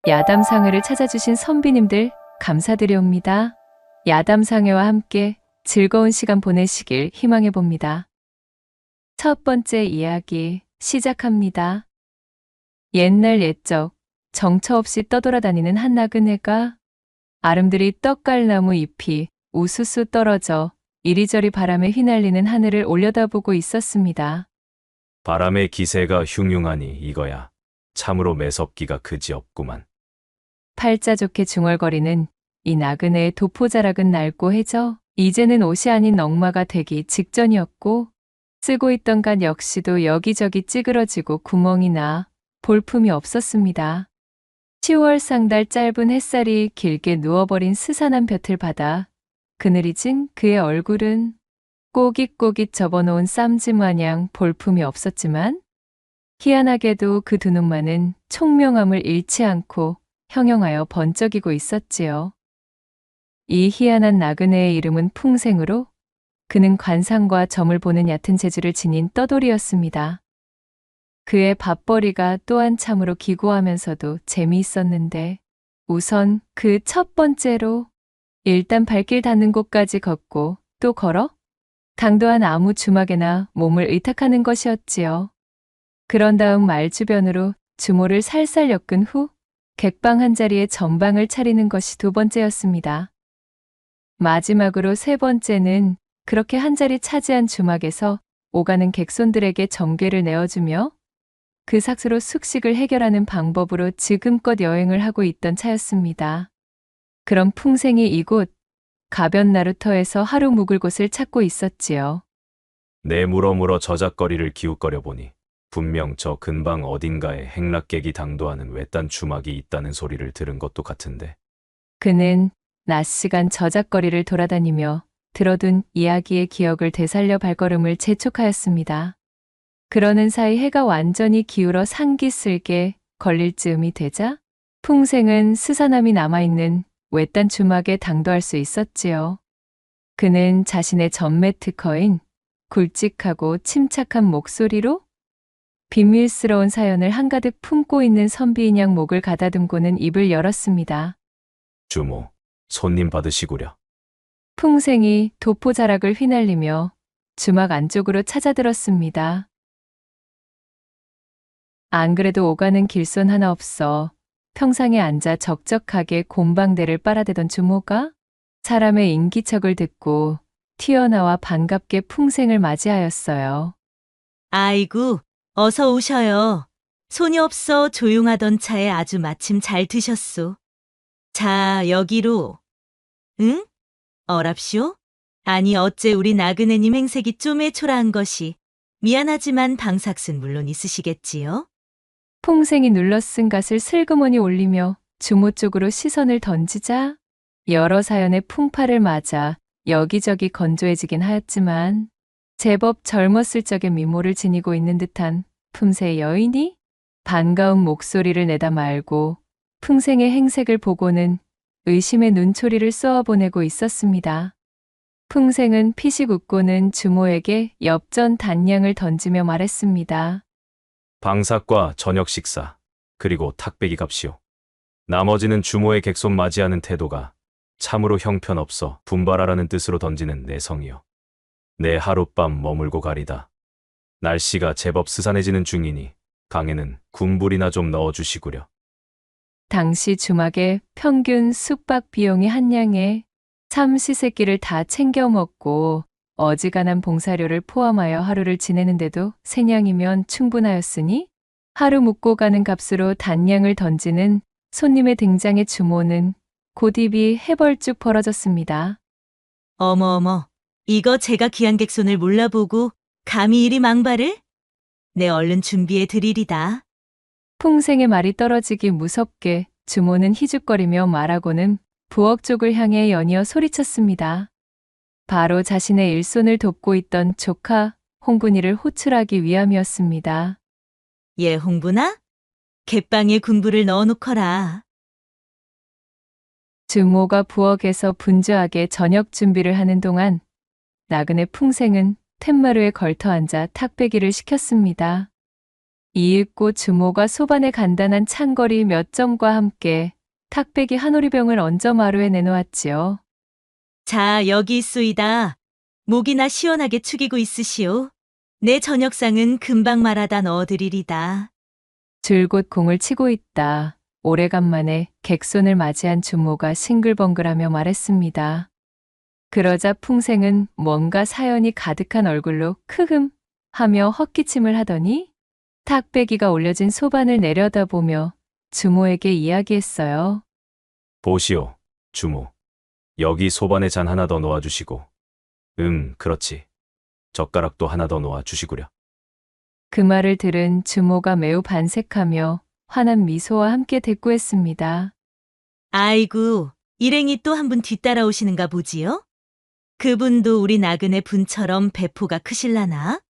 야담상회를 찾아주신 선비님들 감사드려옵니다. 야담상회와 함께 즐거운 시간 보내시길 희망해 봅니다. 첫 번째 이야기 시작합니다. 옛날 옛적 정처 없이 떠돌아다니는 한 나그네가 아름드리 떡갈나무 잎이 우수수 떨어져 이리저리 바람에 휘날리는 하늘을 올려다보고 있었습니다. 바람의 기세가 흉흉하니 이거야 참으로 매섭기가 그지없구만. 팔자 좋게 중얼거리는 이 나그네의 도포자락은 낡고 해져 이제는 옷이 아닌 넝마가 되기 직전이었고 쓰고 있던 간 역시도 여기저기 찌그러지고 구멍이 나 볼품이 없었습니다. 10월 상달 짧은 햇살이 길게 누워버린 스산한 볕을 받아 그늘이 진 그의 얼굴은 꼬깃꼬깃 접어놓은 쌈지 마냥 볼품이 없었지만 희한하게도 그 두 눈만은 총명함을 잃지 않고 형형하여 번쩍이고 있었지요. 이 희한한 나그네의 이름은 풍생으로 그는 관상과 점을 보는 얕은 재주를 지닌 떠돌이였습니다. 그의 밥벌이가 또한 참으로 기고하면서도 재미있었는데 우선 그 첫 번째로 일단 발길 닿는 곳까지 걷고 또 걸어 당도한 아무 주막에나 몸을 의탁하는 것이었지요. 그런 다음 말주변으로 주모를 살살 엮은 후 객방 한 자리에 전방을 차리는 것이 두 번째였습니다. 마지막으로 세 번째는 그렇게 한 자리 차지한 주막에서 오가는 객손들에게 정궤를 내어주며 그 삭스로 숙식을 해결하는 방법으로 지금껏 여행을 하고 있던 차였습니다. 그런 풍생이 이곳 가변 나루터에서 하루 묵을 곳을 찾고 있었지요. 내 물어물어 저작거리를 기웃거려 보니 분명 저 근방 어딘가에 행락객이 당도하는 외딴 주막이 있다는 소리를 들은 것도 같은데. 그는 낮 시간 저작거리를 돌아다니며 들어둔 이야기의 기억을 되살려 발걸음을 재촉하였습니다. 그러는 사이 해가 완전히 기울어 상기슬게 걸릴 즈음이 되자 풍생은 스산함이 남아있는 외딴 주막에 당도할 수 있었지요. 그는 자신의 전매 특허인 굵직하고 침착한 목소리로 비밀스러운 사연을 한가득 품고 있는 선비인양 목을 가다듬고는 입을 열었습니다. 주모, 손님 받으시구려. 풍생이 도포자락을 휘날리며 주막 안쪽으로 찾아들었습니다. 안 그래도 오가는 길손 하나 없어 평상에 앉아 적적하게 곰방대를 빨아대던 주모가 사람의 인기척을 듣고 튀어나와 반갑게 풍생을 맞이하였어요. 아이고, 어서 오셔요. 손이 없어 조용하던 차에 아주 마침 잘 드셨소. 자, 여기로. 응? 어랍쇼? 아니, 어째 우리 나그네님 행색이 쪼매초라한 것이. 미안하지만 방삭순 물론 있으시겠지요? 풍생이 눌러쓴 갓을 슬그머니 올리며 주모 쪽으로 시선을 던지자 여러 사연의 풍파를 맞아 여기저기 건조해지긴 하였지만 제법 젊었을 적의 미모를 지니고 있는 듯한 품새의 여인이 반가운 목소리를 내다 말고 풍생의 행색을 보고는 의심의 눈초리를 쏘아보내고 있었습니다. 풍생은 피식 웃고는 주모에게 엽전 단량을 던지며 말했습니다. 방삭과 저녁 식사, 그리고 탁배기 값이오. 나머지는 주모의 객손 맞이하는 태도가 참으로 형편없어 분발하라는 뜻으로 던지는 내 성이요. 내 하룻밤 머물고 가리다. 날씨가 제법 스산해지는 중이니 강에는 군불이나 좀 넣어주시구려. 당시 주막의 평균 숙박 비용이 한량에 삼시세끼를 다 챙겨 먹고 어지간한 봉사료를 포함하여 하루를 지내는데도 세냥이면 충분하였으니 하루 묵고 가는 값으로 단량을 던지는 손님의 등장에 주모는 곧입이 해벌쭉 벌어졌습니다. 어머어머, 이거 제가 귀한 객손을 몰라보고 감히 이리 망발을? 네, 얼른 준비해 드리리다. 풍생의 말이 떨어지기 무섭게 주모는 희죽거리며 말하고는 부엌 쪽을 향해 연이어 소리쳤습니다. 바로 자신의 일손을 돕고 있던 조카 홍군이를 호출하기 위함이었습니다. 예, 홍분아? 갯방에 군불을 넣어놓거라. 주모가 부엌에서 분주하게 저녁 준비를 하는 동안 나그네 풍생은 툇마루에 걸터 앉아 탁배기를 시켰습니다. 이윽고 주모가 소반에 간단한 찬거리 몇 점과 함께 탁배기 한 오리병을 얹어 마루에 내놓았지요. 자, 여기 있소이다. 목이나 시원하게 축이고 있으시오. 내 저녁상은 금방 말아다 넣어드리리다. 줄곧 공을 치고 있다. 오래간만에 객손을 맞이한 주모가 싱글벙글하며 말했습니다. 그러자 풍생은 뭔가 사연이 가득한 얼굴로 크흠 하며 헛기침을 하더니 탁배기가 올려진 소반을 내려다보며 주모에게 이야기했어요. 보시오, 주모. 여기 소반에 잔 하나 더 놓아주시고. 그렇지. 젓가락도 하나 더 놓아주시구려. 그 말을 들은 주모가 매우 반색하며 환한 미소와 함께 대꾸했습니다. 아이고, 일행이 또 한 분 뒤따라오시는가 보지요? 그분도 우리 나그네 분처럼 배포가 크실라나?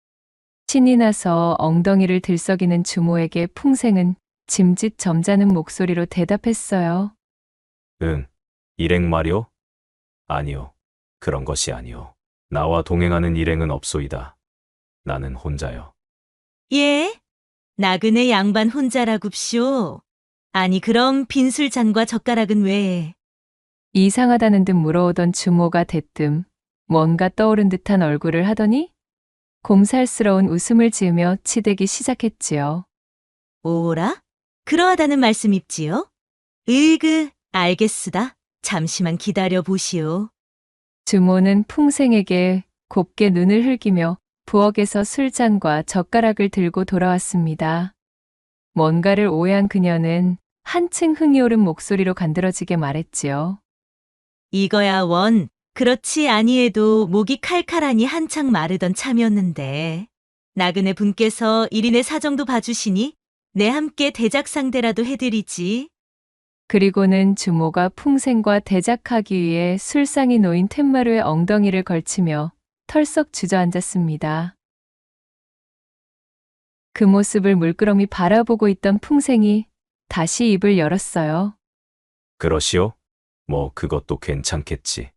신이 나서 엉덩이를 들썩이는 주모에게 풍생은 짐짓 점잖은 목소리로 대답했어요. 일행 말이오? 아니오. 그런 것이 아니오. 나와 동행하는 일행은 없소이다. 나는 혼자요. 예? 나그네 양반 혼자라굽쇼. 아니 그럼 빈술잔과 젓가락은 왜? 이상하다는 듯 물어오던 주모가 대뜸 뭔가 떠오른 듯한 얼굴을 하더니 곰살스러운 웃음을 지으며 치대기 시작했지요. 오라? 그러하다는 말씀입지요? 알겠으다. 잠시만 기다려 보시오. 주모는 풍생에게 곱게 눈을 흘기며 부엌에서 술잔과 젓가락을 들고 돌아왔습니다. 뭔가를 오해한 그녀는 한층 흥이 오른 목소리로 간드러지게 말했지요. 이거야 원. 그렇지 아니해도 목이 칼칼하니 한창 마르던 참이었는데. 나그네 분께서 1인의 사정도 봐주시니 내 함께 대작 상대라도 해드리지. 그리고는 주모가 풍생과 대작하기 위해 술상이 놓인 툇마루에 엉덩이를 걸치며 털썩 주저앉았습니다. 그 모습을 물끄러미 바라보고 있던 풍생이 다시 입을 열었어요. 그러시오? 뭐 그것도 괜찮겠지.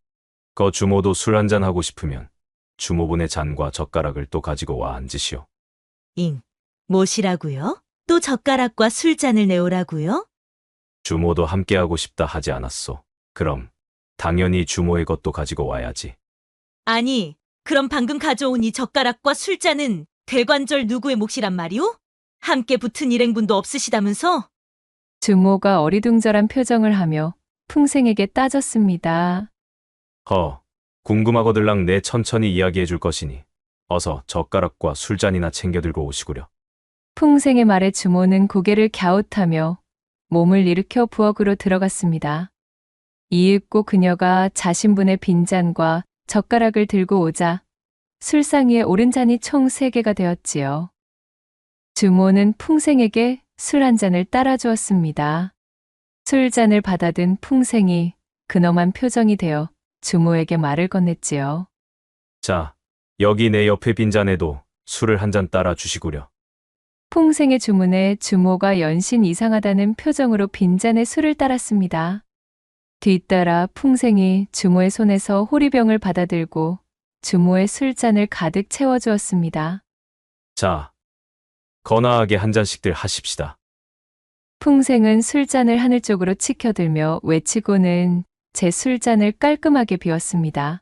거 주모도 술 한잔 하고 싶으면 주모분의 잔과 젓가락을 또 가지고 와 앉으시오. 뭐시라고요? 또 젓가락과 술잔을 내오라고요? 주모도 함께하고 싶다 하지 않았소. 그럼 당연히 주모의 것도 가지고 와야지. 아니, 그럼 방금 가져온 이 젓가락과 술잔은 대관절 누구의 몫이란 말이오? 함께 붙은 일행분도 없으시다면서? 주모가 어리둥절한 표정을 하며 풍생에게 따졌습니다. 궁금하거들랑 내 천천히 이야기해 줄 것이니 어서 젓가락과 술잔이나 챙겨 들고 오시구려. 풍생의 말에 주모는 고개를 갸웃하며 몸을 일으켜 부엌으로 들어갔습니다. 이윽고 그녀가 자신분의 빈잔과 젓가락을 들고 오자 술상 위에 오른 잔이 총 3개가 되었지요. 주모는 풍생에게 술 한 잔을 따라 주었습니다. 술잔을 받아든 풍생이 근엄한 표정이 되어 주모에게 말을 건넸지요. 자, 여기 내 옆에 빈잔에도 술을 한 잔 따라 주시구려. 풍생의 주문에 주모가 연신 이상하다는 표정으로 빈잔에 술을 따랐습니다. 뒤따라 풍생이 주모의 손에서 호리병을 받아들고 주모의 술잔을 가득 채워주었습니다. 자, 거나하게 한 잔씩들 하십시다. 풍생은 술잔을 하늘 쪽으로 치켜들며 외치고는 제 술잔을 깔끔하게 비웠습니다.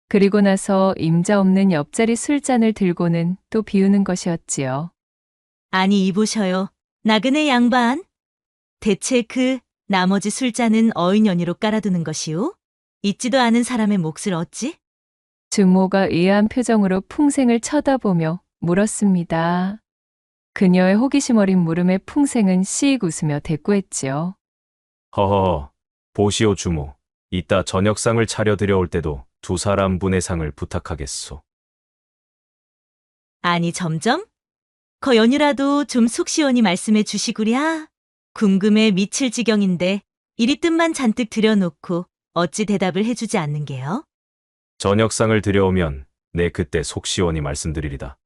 그리고 나서 임자 없는 옆자리 술잔을 들고는 또 비우는 것이었지요. 아니 이보셔요. 나그네 양반. 대체 그 나머지 술잔은 어인 연유로 깔아두는 것이오? 있지도 않은 사람의 몫을 얻지? 주모가 의아한 표정으로 풍생을 쳐다보며 물었습니다. 그녀의 호기심 어린 물음에 풍생은 씩 웃으며 대꾸했지요. 허허, 보시오 주모. 이따 저녁상을 차려 드려올 때도 2사람분의 상을 부탁하겠소. 아니 점점? 거 연유라도 좀 속 시원히 말씀해 주시구랴. 궁금해 미칠 지경인데 이리 뜻만 잔뜩 들여놓고 어찌 대답을 해주지 않는 게요? 저녁상을 드려오면 내 그때 속 시원히 말씀드리리다.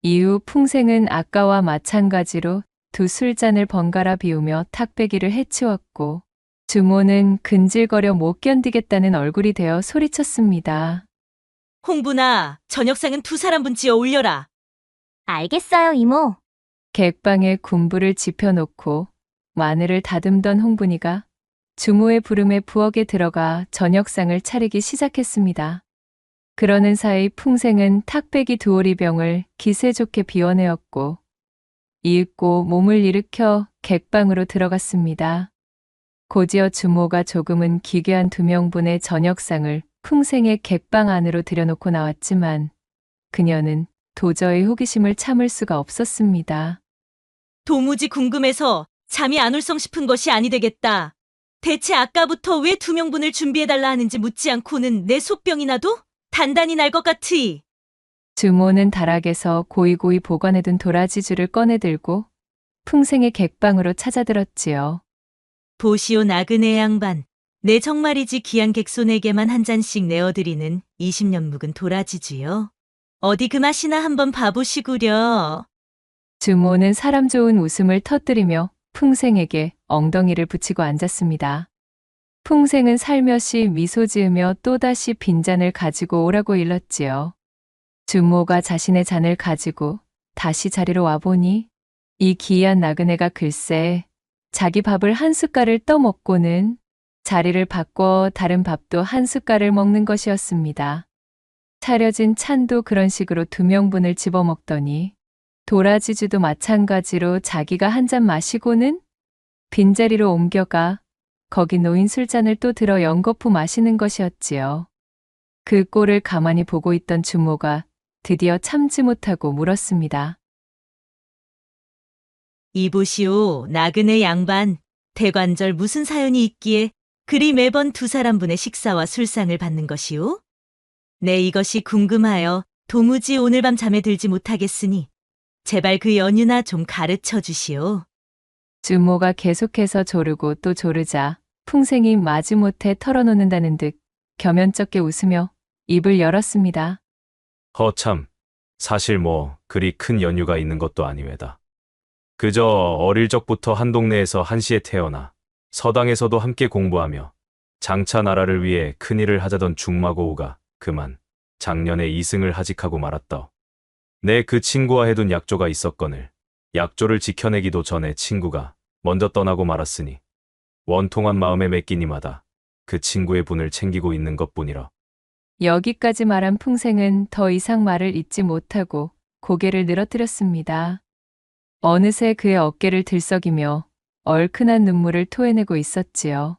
이후 풍생은 아까와 마찬가지로 2 술잔을 번갈아 비우며 탁배기를 해치웠고 주모는 근질거려 못 견디겠다는 얼굴이 되어 소리쳤습니다. 홍분아, 저녁상은 2사람분 지어 올려라. 알겠어요, 이모. 객방에 군부를 지펴놓고 마늘을 다듬던 홍분이가 주모의 부름에 부엌에 들어가 저녁상을 차리기 시작했습니다. 그러는 사이 풍생은 탁배기 두오리병을 기세 좋게 비워내었고 이윽고 몸을 일으켜 객방으로 들어갔습니다. 곧이어 주모가 조금은 기괴한 2명분의 저녁상을 풍생의 객방 안으로 들여놓고 나왔지만 그녀는 도저히 호기심을 참을 수가 없었습니다. 도무지 궁금해서 잠이 안 올성 싶은 것이 아니 되겠다. 대체 아까부터 왜 2명분을 준비해달라 하는지 묻지 않고는 내 속병이 나도 단단히 날 것 같으이. 주모는 다락에서 고이고이 보관해둔 도라지줄을 꺼내들고 풍생의 객방으로 찾아들었지요. 보시오 나그네 양반. 내 정말이지 귀한 객손에게만 한 잔씩 내어드리는 20년 묵은 도라지주요. 어디 그 맛이나 한번 봐보시구려. 주모는 사람 좋은 웃음을 터뜨리며 풍생에게 엉덩이를 붙이고 앉았습니다. 풍생은 살며시 미소 지으며 또다시 빈잔을 가지고 오라고 일렀지요. 주모가 자신의 잔을 가지고 다시 자리로 와보니 이 기이한 나그네가 글쎄 자기 밥을 한 숟갈을 떠먹고는 자리를 바꿔 다른 밥도 한 숟갈을 먹는 것이었습니다. 차려진 찬도 그런 식으로 2명분을 집어먹더니 도라지주도 마찬가지로 자기가 한 잔 마시고는 빈자리로 옮겨가 거기 놓인 술잔을 또 들어 연거푸 마시는 것이었지요. 그 꼴을 가만히 보고 있던 주모가 드디어 참지 못하고 물었습니다. 이보시오 나그네 양반. 대관절 무슨 사연이 있기에 그리 매번 2사람분의 식사와 술상을 받는 것이오? 네, 이것이 궁금하여 도무지 오늘 밤 잠에 들지 못하겠으니 제발 그 연유나 좀 가르쳐 주시오. 주모가 계속해서 조르고 또 조르자 풍생이 마지못해 털어놓는다는 듯 겸연쩍게 웃으며 입을 열었습니다. 허참, 사실 뭐 그리 큰 연유가 있는 것도 아니외다. 그저 어릴 적부터 한 동네에서 한시에 태어나 서당에서도 함께 공부하며 장차 나라를 위해 큰일을 하자던 중마고우가 그만 작년에 이승을 하직하고 말았다. 내 그 친구와 해둔 약조가 있었거늘 약조를 지켜내기도 전에 친구가 먼저 떠나고 말았으니 원통한 마음에 맡기니마다 그 친구의 분을 챙기고 있는 것뿐이라. 여기까지 말한 풍생은 더 이상 말을 잇지 못하고 고개를 늘어뜨렸습니다. 어느새 그의 어깨를 들썩이며 얼큰한 눈물을 토해내고 있었지요.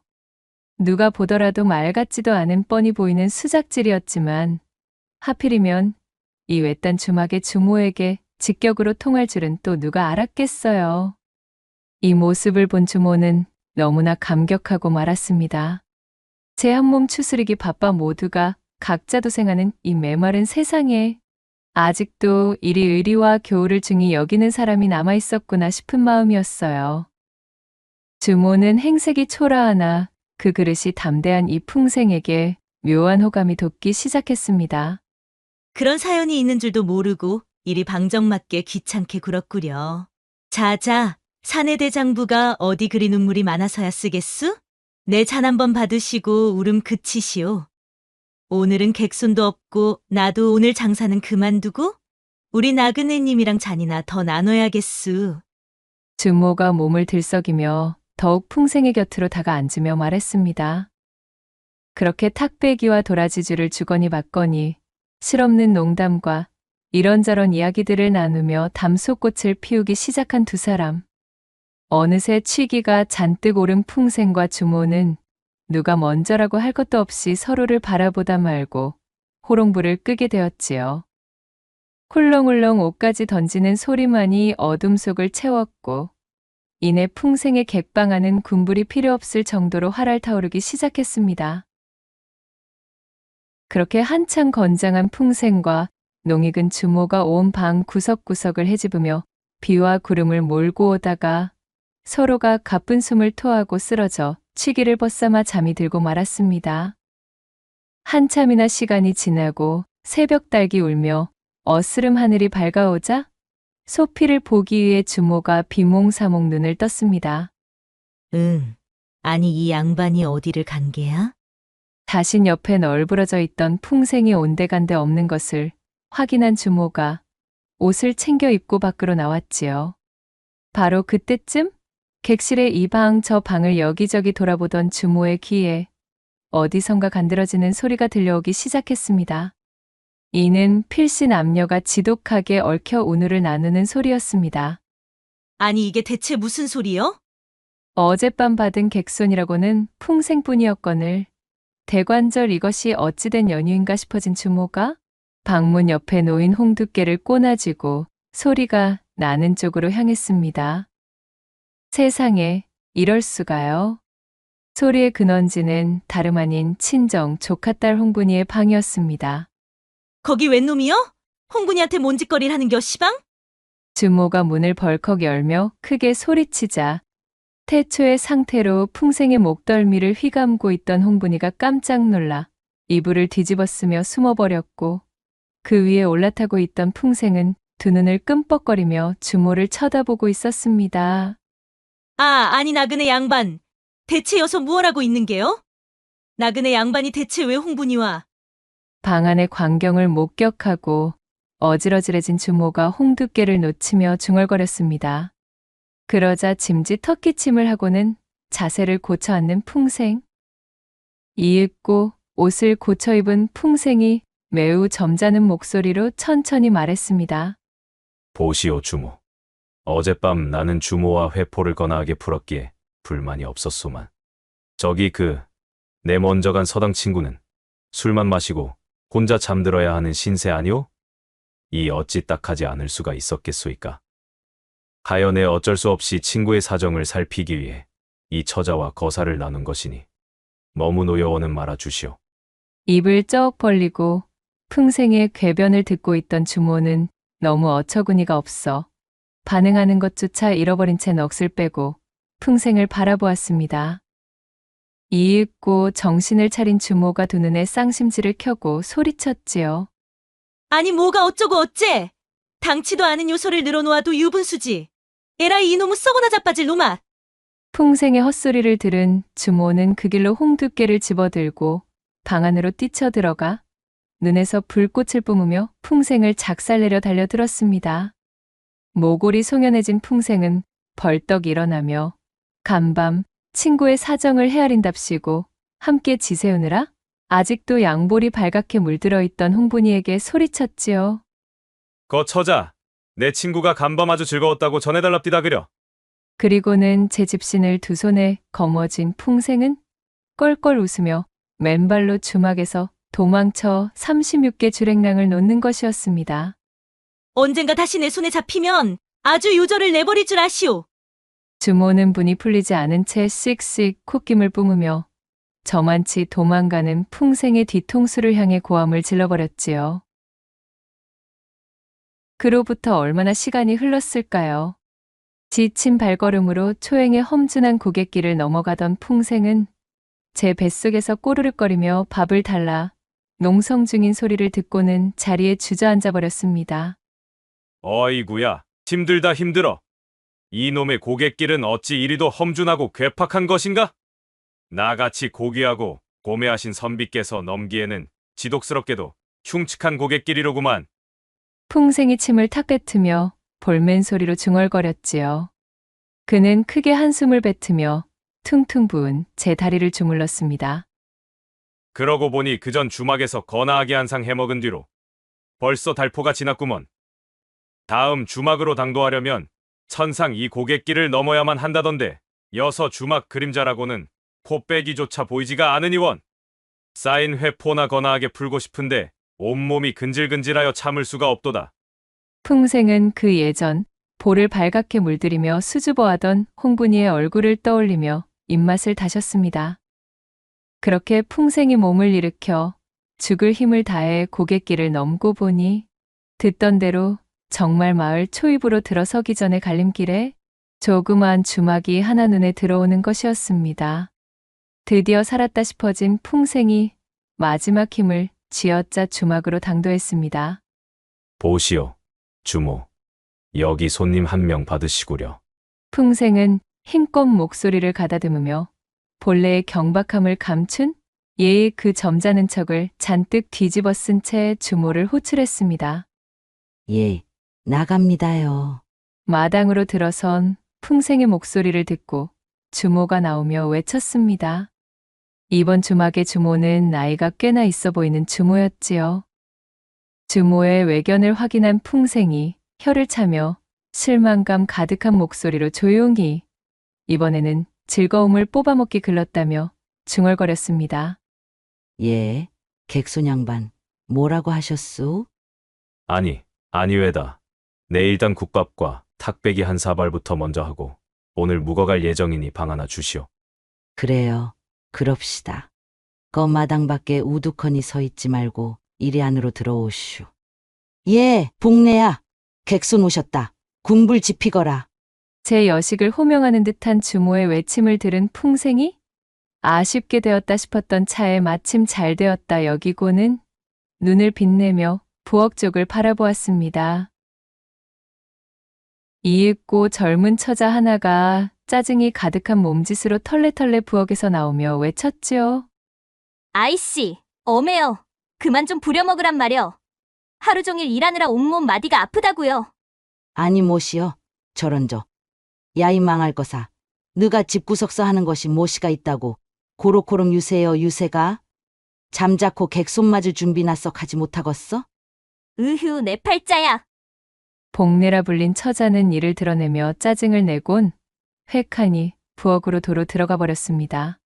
누가 보더라도 말 같지도 않은 뻔히 보이는 수작질이었지만 하필이면 이 외딴 주막의 주모에게 직격으로 통할 줄은 또 누가 알았겠어요. 이 모습을 본 주모는 너무나 감격하고 말았습니다. 제 한 몸 추스리기 바빠 모두가 각자 도생하는 이 메마른 세상에 아직도 이리 의리와 교우를 중히 여기는 사람이 남아있었구나 싶은 마음이었어요. 주모는 행색이 초라하나 그 그릇이 담대한 이 풍생에게 묘한 호감이 돋기 시작했습니다. 그런 사연이 있는 줄도 모르고 이리 방정맞게 귀찮게 굴었구려. 자자, 사내 대장부가 어디 그리 눈물이 많아서야 쓰겠수? 내 잔 한번 받으시고 울음 그치시오. 오늘은 객손도 없고 나도 오늘 장사는 그만두고 우리 나그네님이랑 잔이나 더 나눠야겠수. 주모가 몸을 들썩이며 더욱 풍생의 곁으로 다가 앉으며 말했습니다. 그렇게 탁배기와 도라지주를 주거니 받거니 실없는 농담과 이런저런 이야기들을 나누며 담소꽃을 피우기 시작한 2사람. 어느새 취기가 잔뜩 오른 풍생과 주모는 누가 먼저라고 할 것도 없이 서로를 바라보다 말고 호롱불을 끄게 되었지요. 훌렁훌렁 옷까지 던지는 소리만이 어둠 속을 채웠고 이내 풍생의 객방 안은 군불이 필요 없을 정도로 활활 타오르기 시작했습니다. 그렇게 한창 건장한 풍생과 농익은 주모가 온 방 구석구석을 헤집으며 비와 구름을 몰고 오다가 서로가 가쁜 숨을 토하고 쓰러져 취기를 벗삼아 잠이 들고 말았습니다. 한참이나 시간이 지나고 새벽 달기 울며 어스름 하늘이 밝아오자 소피를 보기 위해 주모가 비몽사몽 눈을 떴습니다. 응. 아니 이 양반이 어디를 간 게야? 자신 옆에 널브러져 있던 풍생이 온데간데 없는 것을 확인한 주모가 옷을 챙겨 입고 밖으로 나왔지요. 바로 그때쯤 객실의 이 방 저 방을 여기저기 돌아보던 주모의 귀에 어디선가 간드러지는 소리가 들려오기 시작했습니다. 이는 필시 남녀가 지독하게 얽혀 운우를 나누는 소리였습니다. 아니 이게 대체 무슨 소리요? 어젯밤 받은 객손이라고는 풍생뿐이었거늘 대관절 이것이 어찌된 연유인가 싶어진 주모가 방문 옆에 놓인 홍두깨를 꼬나쥐고 소리가 나는 쪽으로 향했습니다. 세상에 이럴 수가요. 소리의 근원지는 다름 아닌 친정 조카딸 홍분이의 방이었습니다. 거기 웬 놈이요? 홍군이한테 뭔 짓거리를 하는 겨 시방? 주모가 문을 벌컥 열며 크게 소리치자 태초의 상태로 풍생의 목덜미를 휘감고 있던 홍분이가 깜짝 놀라 이불을 뒤집어쓰며 숨어버렸고 그 위에 올라타고 있던 풍생은 두 눈을 끔뻑거리며 주모를 쳐다보고 있었습니다. 아니 나그네 양반. 대체 여서 무얼하고 있는 게요? 나그네 양반이 대체 왜 홍군이와? 방 안의 광경을 목격하고 어질어질해진 주모가 홍두깨를 놓치며 중얼거렸습니다. 그러자 짐짓 턱기침을 하고는 자세를 고쳐 앉는 풍생. 이윽고 옷을 고쳐 입은 풍생이 매우 점잖은 목소리로 천천히 말했습니다. 보시오 주모. 어젯밤 나는 주모와 회포를 거나하게 풀었기에 불만이 없었소만. 저기 내 먼저 간 서당 친구는 술만 마시고 혼자 잠들어야 하는 신세 아니오? 이 어찌 딱하지 않을 수가 있었겠소이까. 하연에 어쩔 수 없이 친구의 사정을 살피기 위해 이 처자와 거사를 나눈 것이니 머무 노여워는 말아 주시오. 입을 쩍 벌리고 풍생의 궤변을 듣고 있던 주모는 너무 어처구니가 없어 반응하는 것조차 잃어버린 채 넋을 빼고 풍생을 바라보았습니다. 이윽고 정신을 차린 주모가 두 눈에 쌍심지를 켜고 소리쳤지요. 아니 뭐가 어쩌고 어째? 당치도 않은 요소를 늘어놓아도 유분수지. 에라이 이놈의 썩어나 자빠질 놈아. 풍생의 헛소리를 들은 주모는 그 길로 홍두깨를 집어들고 방 안으로 뛰쳐들어가 눈에서 불꽃을 뿜으며 풍생을 작살내려 달려들었습니다. 모골이 송연해진 풍생은 벌떡 일어나며 간밤 친구의 사정을 헤아린답시고 함께 지새우느라 아직도 양볼이 발갛게 물들어 있던 홍분이에게 소리쳤지요. 거 처자, 내 친구가 간밤 아주 즐거웠다고 전해달랍디다 그려. 그리고는 제 집신을 두 손에 거머쥔 풍생은 껄껄 웃으며 맨발로 주막에서 도망쳐 36개 주랭랑을 놓는 것이었습니다. 언젠가 다시 내 손에 잡히면 아주 유저를 내버릴 줄 아시오. 주모는 분이 풀리지 않은 채 씩씩 콧김을 뿜으며 저만치 도망가는 풍생의 뒤통수를 향해 고함을 질러버렸지요. 그로부터 얼마나 시간이 흘렀을까요? 지친 발걸음으로 초행의 험준한 고갯길을 넘어가던 풍생은 제 뱃속에서 꼬르륵거리며 밥을 달라 농성 중인 소리를 듣고는 자리에 주저앉아 버렸습니다. 어이구야, 힘들다 힘들어. 이놈의 고갯길은 어찌 이리도 험준하고 괴팍한 것인가? 나같이 고귀하고 고매하신 선비께서 넘기에는 지독스럽게도 흉측한 고갯길이로구만. 풍생이 침을 탁 뱉으며 볼멘 소리로 중얼거렸지요. 그는 크게 한숨을 뱉으며 퉁퉁 부은 제 다리를 주물렀습니다. 그러고 보니 그전 주막에서 거나하게 한 상 해먹은 뒤로 벌써 달포가 지났구먼. 다음 주막으로 당도하려면 천상 이 고갯길을 넘어야만 한다던데 여서 주막 그림자라고는 포빼기조차 보이지가 않으니원. 쌓인 회포나 거나하게 풀고 싶은데 온몸이 근질근질하여 참을 수가 없도다. 풍생은 그 예전 볼을 발갛게 물들이며 수줍어하던 홍분이의 얼굴을 떠올리며 입맛을 다셨습니다. 그렇게 풍생이 몸을 일으켜 죽을 힘을 다해 고갯길을 넘고 보니 듣던 대로 정말 마을 초입으로 들어서기 전에 갈림길에 조그마한 주막이 하나 눈에 들어오는 것이었습니다. 드디어 살았다 싶어진 풍생이 마지막 힘을 쥐어짜 주막으로 당도했습니다. 보시오, 주모. 여기 손님 한 명 받으시구려. 풍생은 힘껏 목소리를 가다듬으며 본래의 경박함을 감춘 예의 그 점잖은 척을 잔뜩 뒤집어 쓴 채 주모를 호출했습니다. 예, 나갑니다요. 마당으로 들어선 풍생의 목소리를 듣고 주모가 나오며 외쳤습니다. 이번 주막의 주모는 나이가 꽤나 있어 보이는 주모였지요. 주모의 외견을 확인한 풍생이 혀를 차며 실망감 가득한 목소리로 조용히 이번에는 즐거움을 뽑아먹기 글렀다며 중얼거렸습니다. 예, 객손 양반, 뭐라고 하셨소? 아니 왜다. 내일당 국밥과 탁배기 한 사발부터 먼저 하고 오늘 묵어갈 예정이니 방 하나 주시오. 그래요, 그럽시다. 마당 밖에 우두커니 서 있지 말고 이리 안으로 들어오시오. 예, 복내야, 객손 오셨다. 군불 지피거라. 제 여식을 호명하는 듯한 주모의 외침을 들은 풍생이 아쉽게 되었다 싶었던 차에 마침 잘 되었다 여기고는 눈을 빛내며 부엌 쪽을 바라보았습니다. 이윽고 젊은 처자 하나가 짜증이 가득한 몸짓으로 털레털레 부엌에서 나오며 외쳤지요. 아이씨, 엄해요. 그만 좀 부려먹으란 말이여. 하루 종일 일하느라 온몸 마디가 아프다고요. 아니 못이여, 저런저. 야이 망할 거사. 너가 집구석서 하는 것이 못이가 있다고. 고로코름 유세여 유세가. 잠자코 객손 맞을 준비나 썩 하지 못하겠어? 으휴, 내 팔자야. 복내라 불린 처자는 이를 드러내며 짜증을 내곤 획하니 부엌으로 도로 들어가 버렸습니다.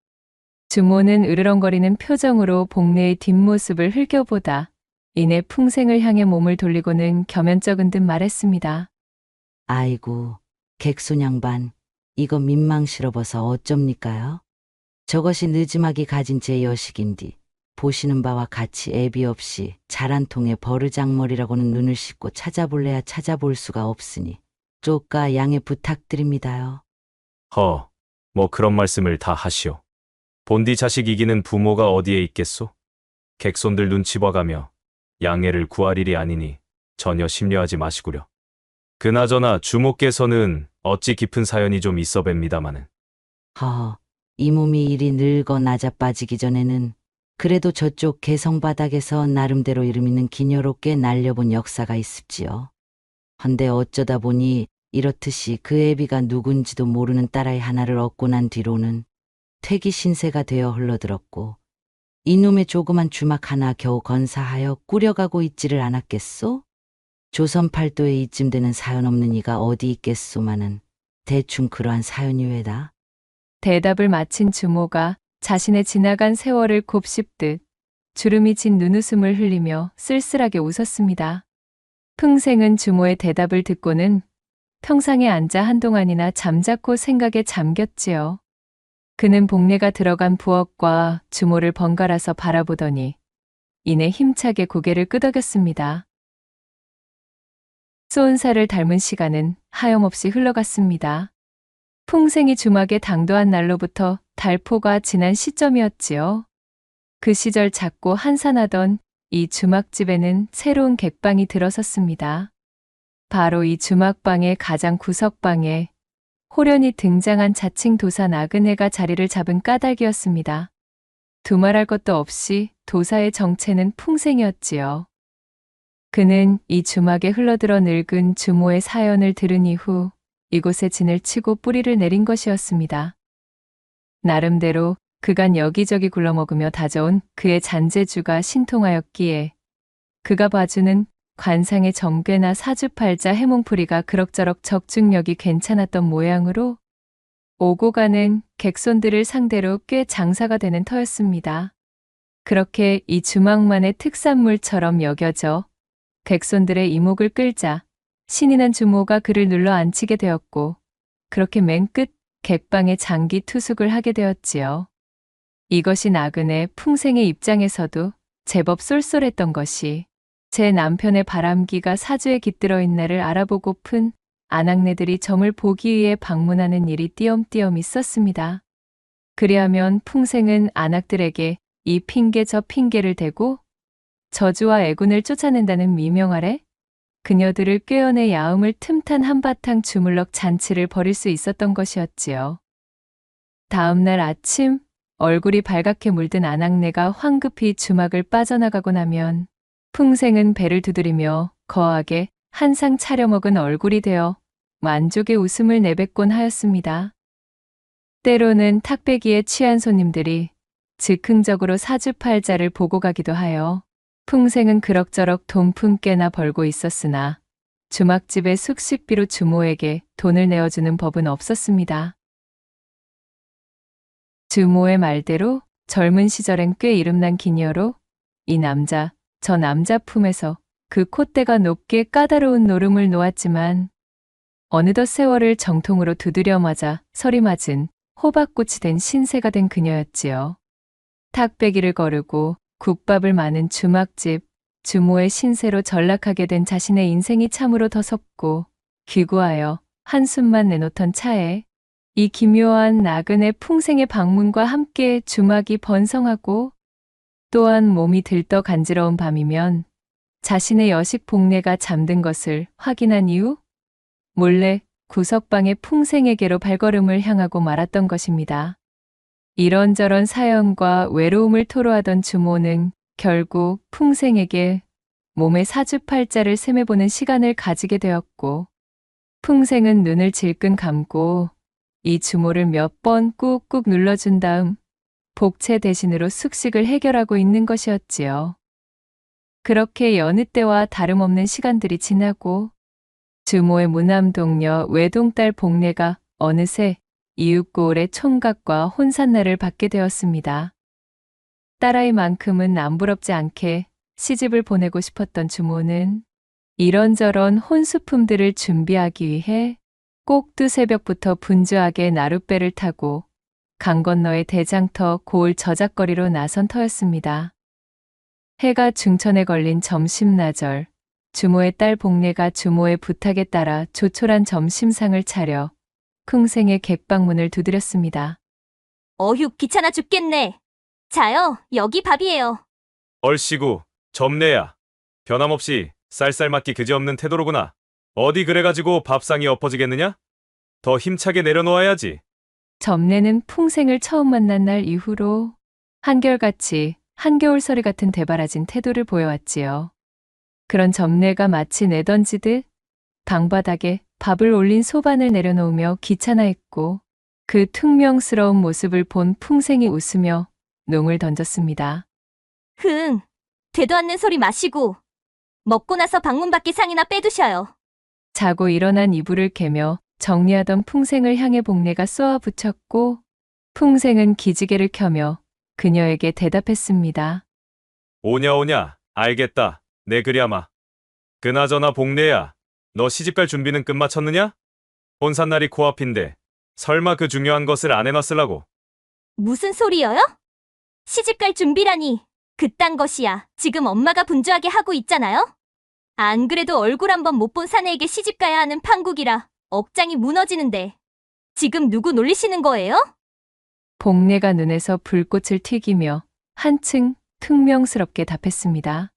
주모는 으르렁거리는 표정으로 복내의 뒷모습을 흘겨보다 이내 풍생을 향해 몸을 돌리고는 겸연쩍은 듯 말했습니다. 아이고, 객손 양반, 이거 민망스러워서 어쩝니까요? 저것이 늦음하기 가진 제 여식인디 보시는 바와 같이 애비 없이 잘 한 통에 버르장머리라고는 눈을 씻고 찾아볼래야 찾아볼 수가 없으니 쪼까 양해 부탁드립니다요. 뭐 그런 말씀을 다 하시오. 본디 자식 이기는 부모가 어디에 있겠소? 객손들 눈치 봐가며 양해를 구할 일이 아니니 전혀 심려하지 마시구려. 그나저나 주모께서는 어찌 깊은 사연이 좀 있어 뵙니다마는. 이 몸이 이리 늙어 낮아 빠지기 전에는 그래도 저쪽 개성바닥에서 나름대로 이름 있는 기녀롭게 날려본 역사가 있습지요. 헌데 어쩌다 보니 이렇듯이 그 애비가 누군지도 모르는 딸아이 하나를 얻고 난 뒤로는 퇴기 신세가 되어 흘러들었고 이놈의 조그만 주막 하나 겨우 건사하여 꾸려가고 있지를 않았겠소? 조선 팔도에 이쯤 되는 사연 없는 이가 어디 있겠소마는 대충 그러한 사연이 왜다? 대답을 마친 주모가 자신의 지나간 세월을 곱씹듯 주름이 진 눈웃음을 흘리며 쓸쓸하게 웃었습니다. 풍생은 주모의 대답을 듣고는 평상에 앉아 한동안이나 잠자코 생각에 잠겼지요. 그는 복내가 들어간 부엌과 주모를 번갈아서 바라보더니 이내 힘차게 고개를 끄덕였습니다. 쏘은살을 닮은 시간은 하염없이 흘러갔습니다. 풍생이 주막에 당도한 날로부터 달포가 지난 시점이었지요. 그 시절 작고 한산하던 이 주막집에는 새로운 객방이 들어섰습니다. 바로 이 주막방의 가장 구석방에 호련히 등장한 자칭 도사 나그네가 자리를 잡은 까닭이었습니다. 두말할 것도 없이 도사의 정체는 풍생이었지요. 그는 이 주막에 흘러들어 늙은 주모의 사연을 들은 이후 이곳에 진을 치고 뿌리를 내린 것이었습니다. 나름대로 그간 여기저기 굴러먹으며 다져온 그의 잔재주가 신통하였기에 그가 봐주는 관상의 정괴나 사주팔자 해몽풀이가 그럭저럭 적중력이 괜찮았던 모양으로 오고 가는 객손들을 상대로 꽤 장사가 되는 터였습니다. 그렇게 이 주막만의 특산물처럼 여겨져 객손들의 이목을 끌자 신이 난 주모가 그를 눌러 앉히게 되었고 그렇게 맨 끝 객방의 장기 투숙을 하게 되었지요. 이것이 나그네 풍생의 입장에서도 제법 쏠쏠했던 것이 제 남편의 바람기가 사주에 깃들어 있나를 알아보고픈 아낙네들이 점을 보기 위해 방문하는 일이 띄엄띄엄 있었습니다. 그리하면 풍생은 아낙들에게 이 핑계 저 핑계를 대고 저주와 애군을 쫓아낸다는 미명 아래 그녀들을 꿰어내 야음을 틈탄 한바탕 주물럭 잔치를 벌일 수 있었던 것이었지요. 다음 날 아침 얼굴이 발갛게 물든 아낙네가 황급히 주막을 빠져나가고 나면 풍생은 배를 두드리며 거하게 한상 차려먹은 얼굴이 되어 만족의 웃음을 내뱉곤 하였습니다. 때로는 탁배기에 취한 손님들이 즉흥적으로 사주팔자를 보고 가기도 하여 풍생은 그럭저럭 돈 품께나 벌고 있었으나 주막집의 숙식비로 주모에게 돈을 내어주는 법은 없었습니다. 주모의 말대로 젊은 시절엔 꽤 이름난 기녀로 이 남자, 저 남자 품에서 그 콧대가 높게 까다로운 노름을 놓았지만 어느덧 세월을 정통으로 두드려 맞아 설이 맞은 호박꽃이 된 신세가 된 그녀였지요. 탁배기를 거르고 국밥을 마는 주막집, 주모의 신세로 전락하게 된 자신의 인생이 참으로 더섭고 귀구하여 한숨만 내놓던 차에 이 기묘한 나그네 풍생의 방문과 함께 주막이 번성하고 또한 몸이 들떠 간지러운 밤이면 자신의 여식 복례가 잠든 것을 확인한 이후 몰래 구석방의 풍생에게로 발걸음을 향하고 말았던 것입니다. 이런저런 사연과 외로움을 토로하던 주모는 결국 풍생에게 몸의 사주팔자를 셈해보는 시간을 가지게 되었고 풍생은 눈을 질끈 감고 이 주모를 몇 번 꾹꾹 눌러준 다음 복채 대신으로 숙식을 해결하고 있는 것이었지요. 그렇게 여느 때와 다름없는 시간들이 지나고 주모의 무남동녀 외동딸 복례가 어느새 이윽고을의 총각과 혼산날을 받게 되었습니다. 딸아이만큼은 남부럽지 않게 시집을 보내고 싶었던 주모는 이런저런 혼수품들을 준비하기 위해 꼭두 새벽부터 분주하게 나룻배를 타고 강 건너의 대장터 고을 저작거리로 나선 터였습니다. 해가 중천에 걸린 점심나절, 주모의 딸 복례가 주모의 부탁에 따라 조촐한 점심상을 차려 풍생의 객방문을 두드렸습니다. 어휴, 귀찮아 죽겠네. 자요, 여기 밥이에요. 얼씨구, 점내야. 변함없이 쌀쌀맞기 그지없는 태도로구나. 어디 그래가지고 밥상이 엎어지겠느냐? 더 힘차게 내려놓아야지. 점례는 풍생을 처음 만난 날 이후로 한결같이 한겨울서리 같은 대바라진 태도를 보여왔지요. 그런 점례가 마치 내던지듯 방바닥에 밥을 올린 소반을 내려놓으며 귀찮아했고 그 퉁명스러운 모습을 본 풍생이 웃으며 농을 던졌습니다. 흥, 되도 않는 소리 마시고 먹고 나서 방문 밖에 상이나 빼두셔요. 자고 일어난 이불을 개며 정리하던 풍생을 향해 복례가 쏘아 붙였고 풍생은 기지개를 켜며 그녀에게 대답했습니다. 오냐 알겠다. 내 그랴마. 그나저나 복례야. 너 시집갈 준비는 끝마쳤느냐? 혼산날이 코앞인데 설마 그 중요한 것을 안 해놨으려고. 무슨 소리여요? 시집갈 준비라니. 그딴 것이야. 지금 엄마가 분주하게 하고 있잖아요. 안 그래도 얼굴 한번 못 본 사내에게 시집가야 하는 판국이라 억장이 무너지는데 지금 누구 놀리시는 거예요? 복례가 눈에서 불꽃을 튀기며 한층 퉁명스럽게 답했습니다.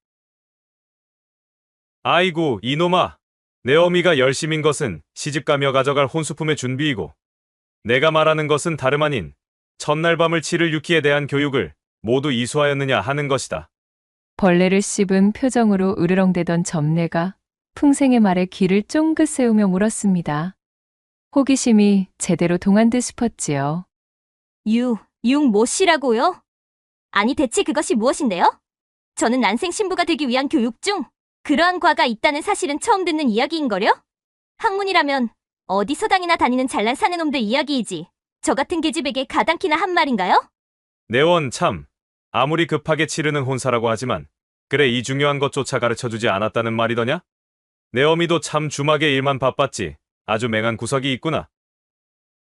아이고 이놈아. 내 어미가 열심인 것은 시집가며 가져갈 혼수품의 준비이고 내가 말하는 것은 다름 아닌 첫날 밤을 치를 유키에 대한 교육을 모두 이수하였느냐 하는 것이다. 벌레를 씹은 표정으로 으르렁대던 점례가 풍생의 말에 귀를 쫑긋 세우며 물었습니다. 호기심이 제대로 동한 듯 싶었지요. 뭐시라고요? 아니 대체 그것이 무엇인데요? 저는 난생 신부가 되기 위한 교육 중 그러한 과가 있다는 사실은 처음 듣는 이야기인걸요? 학문이라면 어디 서당이나 다니는 잘난 사내놈들 이야기이지 저 같은 계집에게 가당키나 한 말인가요? 내원 참. 아무리 급하게 치르는 혼사라고 하지만 그래 이 중요한 것조차 가르쳐주지 않았다는 말이더냐? 내 어미도 참 주막의 일만 바빴지. 아주 맹한 구석이 있구나.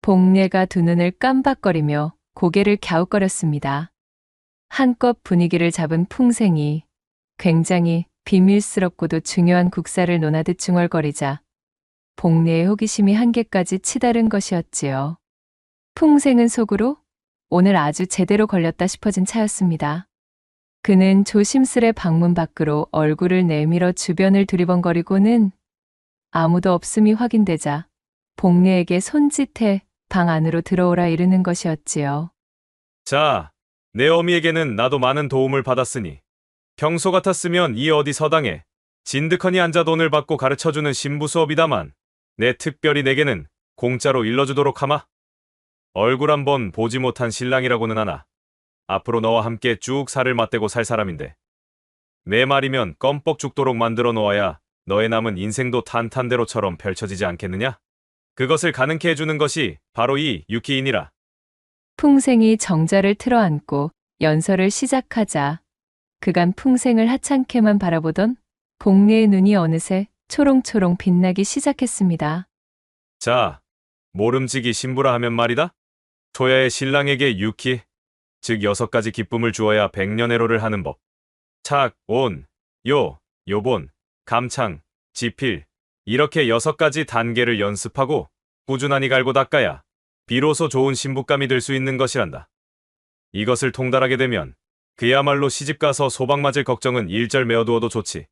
복례가 두 눈을 깜박거리며 고개를 갸웃거렸습니다. 한껏 분위기를 잡은 풍생이 굉장히 비밀스럽고도 중요한 국사를 논하듯 중얼거리자 복례의 호기심이 한계까지 치달은 것이었지요. 풍생은 속으로 오늘 아주 제대로 걸렸다 싶어진 차였습니다. 그는 조심스레 방문 밖으로 얼굴을 내밀어 주변을 두리번거리고는 아무도 없음이 확인되자 복례에게 손짓해 방 안으로 들어오라 이르는 것이었지요. 자, 내 어미에게는 나도 많은 도움을 받았으니 평소 같았으면 이 어디 서당에 진득하니 앉아 돈을 받고 가르쳐주는 신부 수업이다만 내 특별히 내게는 공짜로 일러주도록 하마. 얼굴 한번 보지 못한 신랑이라고는 하나. 앞으로 너와 함께 쭉 살을 맞대고 살 사람인데. 내 말이면 껌뻑 죽도록 만들어 놓아야 너의 남은 인생도 탄탄대로처럼 펼쳐지지 않겠느냐? 그것을 가능케 해주는 것이 바로 이 유키이니라. 풍생이 정자를 틀어안고 연설을 시작하자 그간 풍생을 하찮게만 바라보던 복례의 눈이 어느새 초롱초롱 빛나기 시작했습니다. 자, 모름지기 신부라 하면 말이다. 초야의 신랑에게 유키, 즉 6가지 기쁨을 주어야 백년해로를 하는 법. 착, 온, 요, 요본, 감창, 지필 이렇게 6가지 단계를 연습하고 꾸준하니 갈고 닦아야 비로소 좋은 신부감이 될 수 있는 것이란다. 이것을 통달하게 되면 그야말로 시집가서 소방 맞을 걱정은 일절 메어두어도 좋지.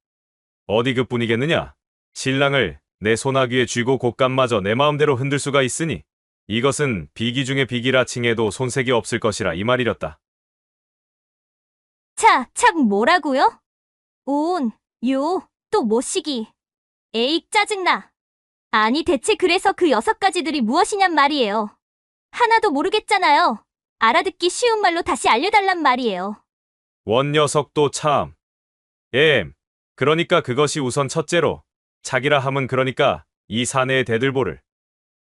어디 그뿐이겠느냐? 신랑을 내 손아귀에 쥐고 곶감마저 내 마음대로 흔들 수가 있으니 이것은 비기 중에 비기라 칭해도 손색이 없을 것이라 이 말이렸다. 착 뭐라고요? 온, 요, 또 모시기. 에익 짜증나. 아니 대체 그래서 그 6가지들이 무엇이냔 말이에요. 하나도 모르겠잖아요. 알아듣기 쉬운 말로 다시 알려달란 말이에요. 원 녀석도 참. 그러니까 그것이 우선 첫째로 자기라 함은 그러니까 이 사내의 대들보를.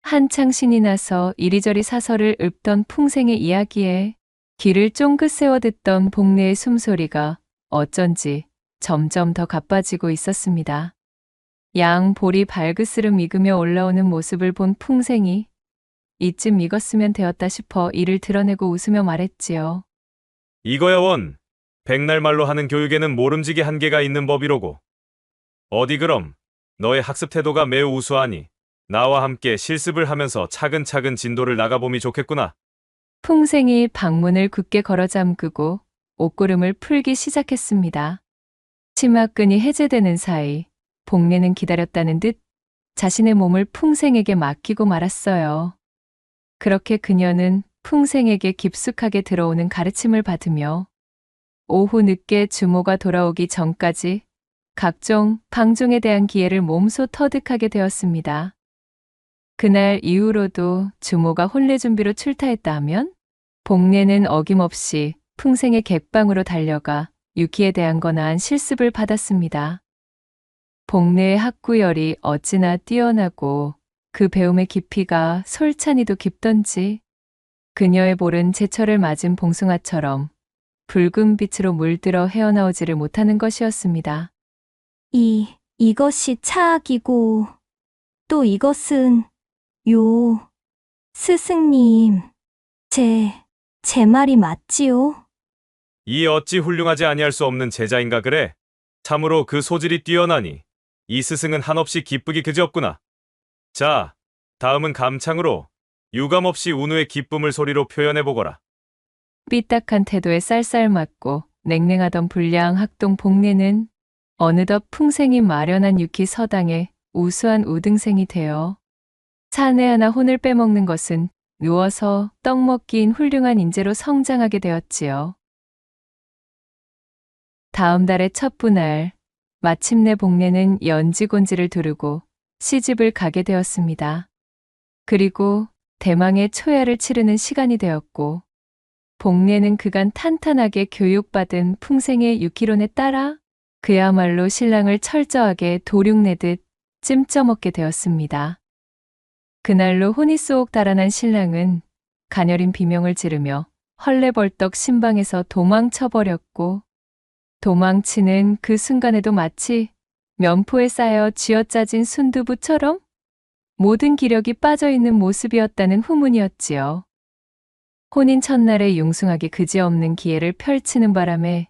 한창 신이 나서 이리저리 사설을 읊던 풍생의 이야기에 귀를 쫑긋 세워 듣던 복례의 숨소리가 어쩐지 점점 더 가빠지고 있었습니다. 양 볼이 발그스름 익으며 올라오는 모습을 본 풍생이 이쯤 익었으면 되었다 싶어 이를 드러내고 웃으며 말했지요. 이거야 원. 백날 말로 하는 교육에는 모름지기 한계가 있는 법이로고. 어디 그럼 너의 학습 태도가 매우 우수하니 나와 함께 실습을 하면서 차근차근 진도를 나가봄이 좋겠구나. 풍생이 방문을 굳게 걸어 잠그고 옷고름을 풀기 시작했습니다. 치마끈이 해제되는 사이 복례는 기다렸다는 듯 자신의 몸을 풍생에게 맡기고 말았어요. 그렇게 그녀는 풍생에게 깊숙하게 들어오는 가르침을 받으며 오후 늦게 주모가 돌아오기 전까지 각종 방종에 대한 기회를 몸소 터득하게 되었습니다. 그날 이후로도 주모가 혼례 준비로 출타했다 하면 복례는 어김없이 풍생의 객방으로 달려가 유키에 대한 거나한 실습을 받았습니다. 복례의 학구열이 어찌나 뛰어나고 그 배움의 깊이가 솔찬히도 깊던지 그녀의 볼은 제철을 맞은 봉숭아처럼 붉은 빛으로 물들어 헤어나오지를 못하는 것이었습니다. 이것이 차악이고 또 이것은 요. 스승님, 제 말이 맞지요? 이 어찌 훌륭하지 아니할 수 없는 제자인가 그래? 참으로 그 소질이 뛰어나니 이 스승은 한없이 기쁘기 그지없구나. 자, 다음은 감창으로 유감없이 운우의 기쁨을 소리로 표현해보거라. 삐딱한 태도에 쌀쌀맞고 냉랭하던 불량 학동 복례는 어느덧 풍생이 마련한 유키 서당에 우수한 우등생이 되어 사내 하나 혼을 빼먹는 것은 누워서 떡 먹기인 훌륭한 인재로 성장하게 되었지요. 다음 달의 첫 분할, 마침내 복례는 연지곤지를 두르고 시집을 가게 되었습니다. 그리고 대망의 초야를 치르는 시간이 되었고 복례는 그간 탄탄하게 교육받은 풍생의 유키론에 따라 그야말로 신랑을 철저하게 도륙내듯 찜쪄먹게 되었습니다. 그날로 혼이 쏙 달아난 신랑은 가녀린 비명을 지르며 헐레벌떡 신방에서 도망쳐버렸고 도망치는 그 순간에도 마치 면포에 쌓여 쥐어짜진 순두부처럼 모든 기력이 빠져있는 모습이었다는 후문이었지요. 혼인 첫날에 융숭하게 그지없는 기회를 펼치는 바람에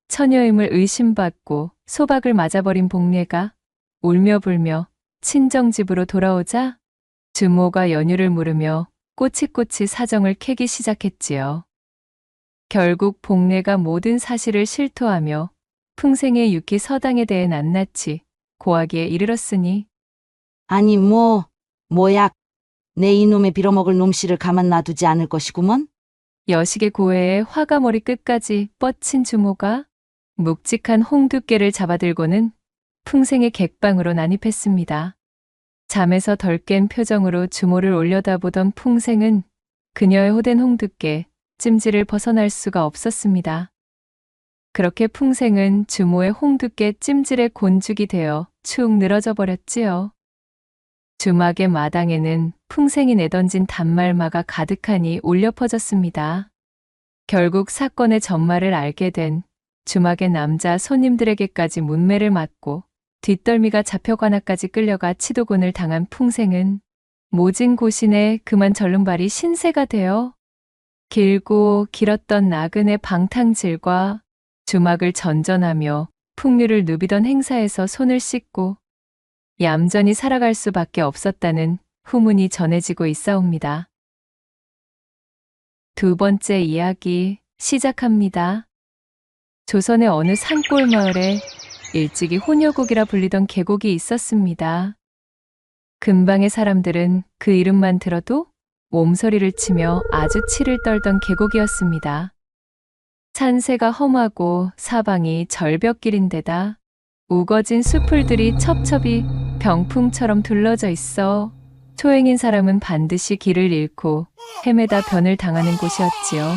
처녀임을 의심받고 소박을 맞아버린 복례가 울며 불며 친정집으로 돌아오자 주모가 연유를 물으며 꼬치꼬치 사정을 캐기 시작했지요. 결국 복례가 모든 사실을 실토하며 풍생의 유키 서당에 대해 낱낱이 고하기에 이르렀으니 아니 뭐야. 내 이놈의 빌어먹을 놈씨를 가만 놔두지 않을 것이구먼. 여식의 고해에 화가 머리 끝까지 뻗친 주모가 묵직한 홍두깨를 잡아들고는 풍생의 객방으로 난입했습니다. 잠에서 덜 깬 표정으로 주모를 올려다보던 풍생은 그녀의 호된 홍두깨 찜질을 벗어날 수가 없었습니다. 그렇게 풍생은 주모의 홍두깨 찜질에 곤죽이 되어 축 늘어져 버렸지요. 주막의 마당에는 풍생이 내던진 단말마가 가득하니 울려 퍼졌습니다. 결국 사건의 전말을 알게 된 주막의 남자 손님들에게까지 문매를 맞고 뒷덜미가 잡혀관아까지 끌려가 치도곤을 당한 풍생은 모진 고신에 그만 절름발이 신세가 되어 길고 길었던 나그네 방탕질과 주막을 전전하며 풍류를 누비던 행사에서 손을 씻고 얌전히 살아갈 수밖에 없었다는 후문이 전해지고 있사옵니다. 두 번째 이야기 시작합니다. 조선의 어느 산골 마을에 일찍이 혼여곡이라 불리던 계곡이 있었습니다. 근방의 사람들은 그 이름만 들어도 몸서리를 치며 아주 치를 떨던 계곡이었습니다. 산세가 험하고 사방이 절벽길인데다 우거진 수풀들이 첩첩이 병풍처럼 둘러져 있어 초행인 사람은 반드시 길을 잃고 헤매다 변을 당하는 곳이었지요.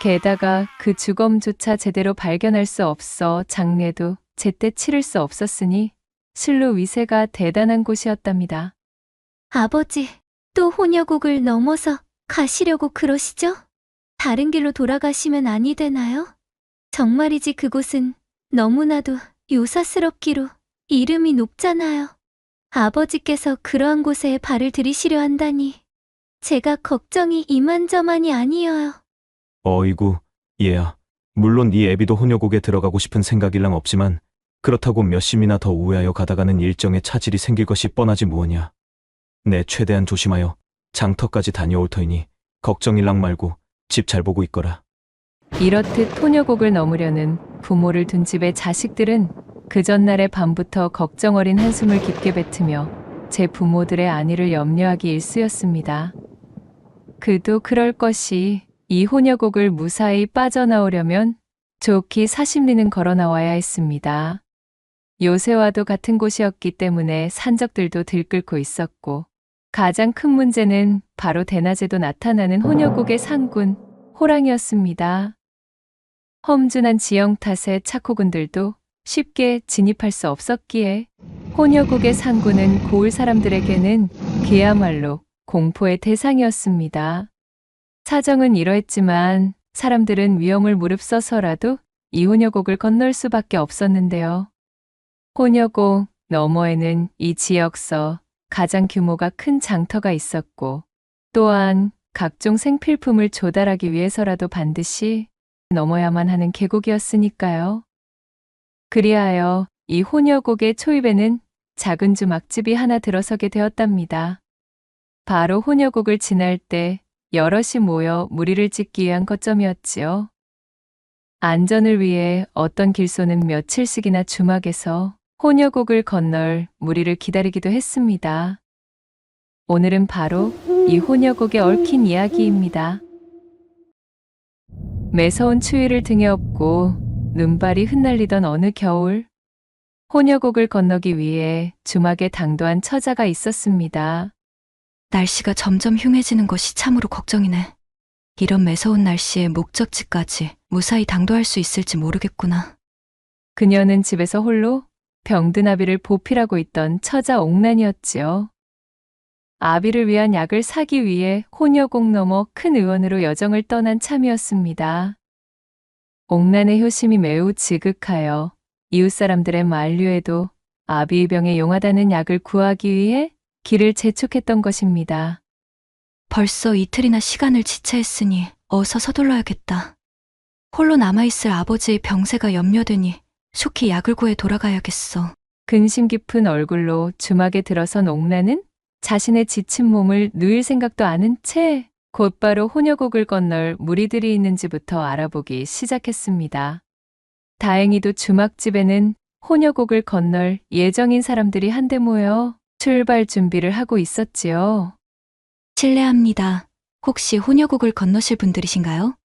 게다가 그 주검조차 제대로 발견할 수 없어 장례도 제때 치를 수 없었으니 실로 위세가 대단한 곳이었답니다. 아버지, 또 혼여곡을 넘어서 가시려고 그러시죠? 다른 길로 돌아가시면 아니 되나요? 정말이지 그곳은 너무나도 요사스럽기로 이름이 높잖아요. 아버지께서 그러한 곳에 발을 들이시려 한다니 제가 걱정이 이만저만이 아니어요. 어이구, 얘야. 물론 이 애비도 혼여곡에 들어가고 싶은 생각일랑 없지만 그렇다고 몇 심이나 더 우회하여 가다가는 일정에 차질이 생길 것이 뻔하지 무엇냐. 내 최대한 조심하여 장터까지 다녀올 터이니 걱정일랑 말고 집 잘 보고 있거라. 이렇듯 혼여곡을 넘으려는 부모를 둔 집의 자식들은 그 전날의 밤부터 걱정 어린 한숨을 깊게 뱉으며 제 부모들의 안위를 염려하기 일쑤였습니다. 그도 그럴 것이 이 혼여곡을 무사히 빠져나오려면 좋기 40리는 걸어 나와야 했습니다. 요새와도 같은 곳이었기 때문에 산적들도 들끓고 있었고 가장 큰 문제는 바로 대낮에도 나타나는 혼여곡의 상군 호랑이였습니다. 험준한 지형 탓에 착호군들도 쉽게 진입할 수 없었기에 혼여곡의 상군은 고을 사람들에게는 그야말로 공포의 대상이었습니다. 사정은 이러했지만 사람들은 위험을 무릅써서라도 이 혼여곡을 건널 수밖에 없었는데요. 혼여곡 너머에는 이 지역서 가장 규모가 큰 장터가 있었고 또한 각종 생필품을 조달하기 위해서라도 반드시 넘어야만 하는 계곡이었으니까요. 그리하여 이 혼여곡의 초입에는 작은 주막집이 하나 들어서게 되었답니다. 바로 혼여곡을 지날 때 여럿이 모여 무리를 짓기 위한 거점이었지요. 안전을 위해 어떤 길소는 며칠씩이나 주막에서 혼여곡을 건널 무리를 기다리기도 했습니다. 오늘은 바로 이 혼여곡에 얽힌 이야기입니다. 매서운 추위를 등에 업고 눈발이 흩날리던 어느 겨울, 혼여곡을 건너기 위해 주막에 당도한 처자가 있었습니다. 날씨가 점점 흉해지는 것이 참으로 걱정이네. 이런 매서운 날씨에 목적지까지 무사히 당도할 수 있을지 모르겠구나. 그녀는 집에서 홀로 병든 아비를 보필하고 있던 처자 옥란이었지요. 아비를 위한 약을 사기 위해 혼여곡 넘어 큰 의원으로 여정을 떠난 참이었습니다. 옥란의 효심이 매우 지극하여 이웃 사람들의 만류에도 아비의 병에 용하다는 약을 구하기 위해 길을 재촉했던 것입니다. 벌써 이틀이나 시간을 지체했으니 어서 서둘러야겠다. 홀로 남아있을 아버지의 병세가 염려되니 속히 약을 구해 돌아가야겠어. 근심 깊은 얼굴로 주막에 들어선 옥란은 자신의 지친 몸을 누일 생각도 않은 채 곧바로 혼여곡을 건널 무리들이 있는지부터 알아보기 시작했습니다. 다행히도 주막집에는 혼여곡을 건널 예정인 사람들이 한데 모여 출발 준비를 하고 있었지요. 실례합니다. 혹시 혼여곡을 건너실 분들이신가요?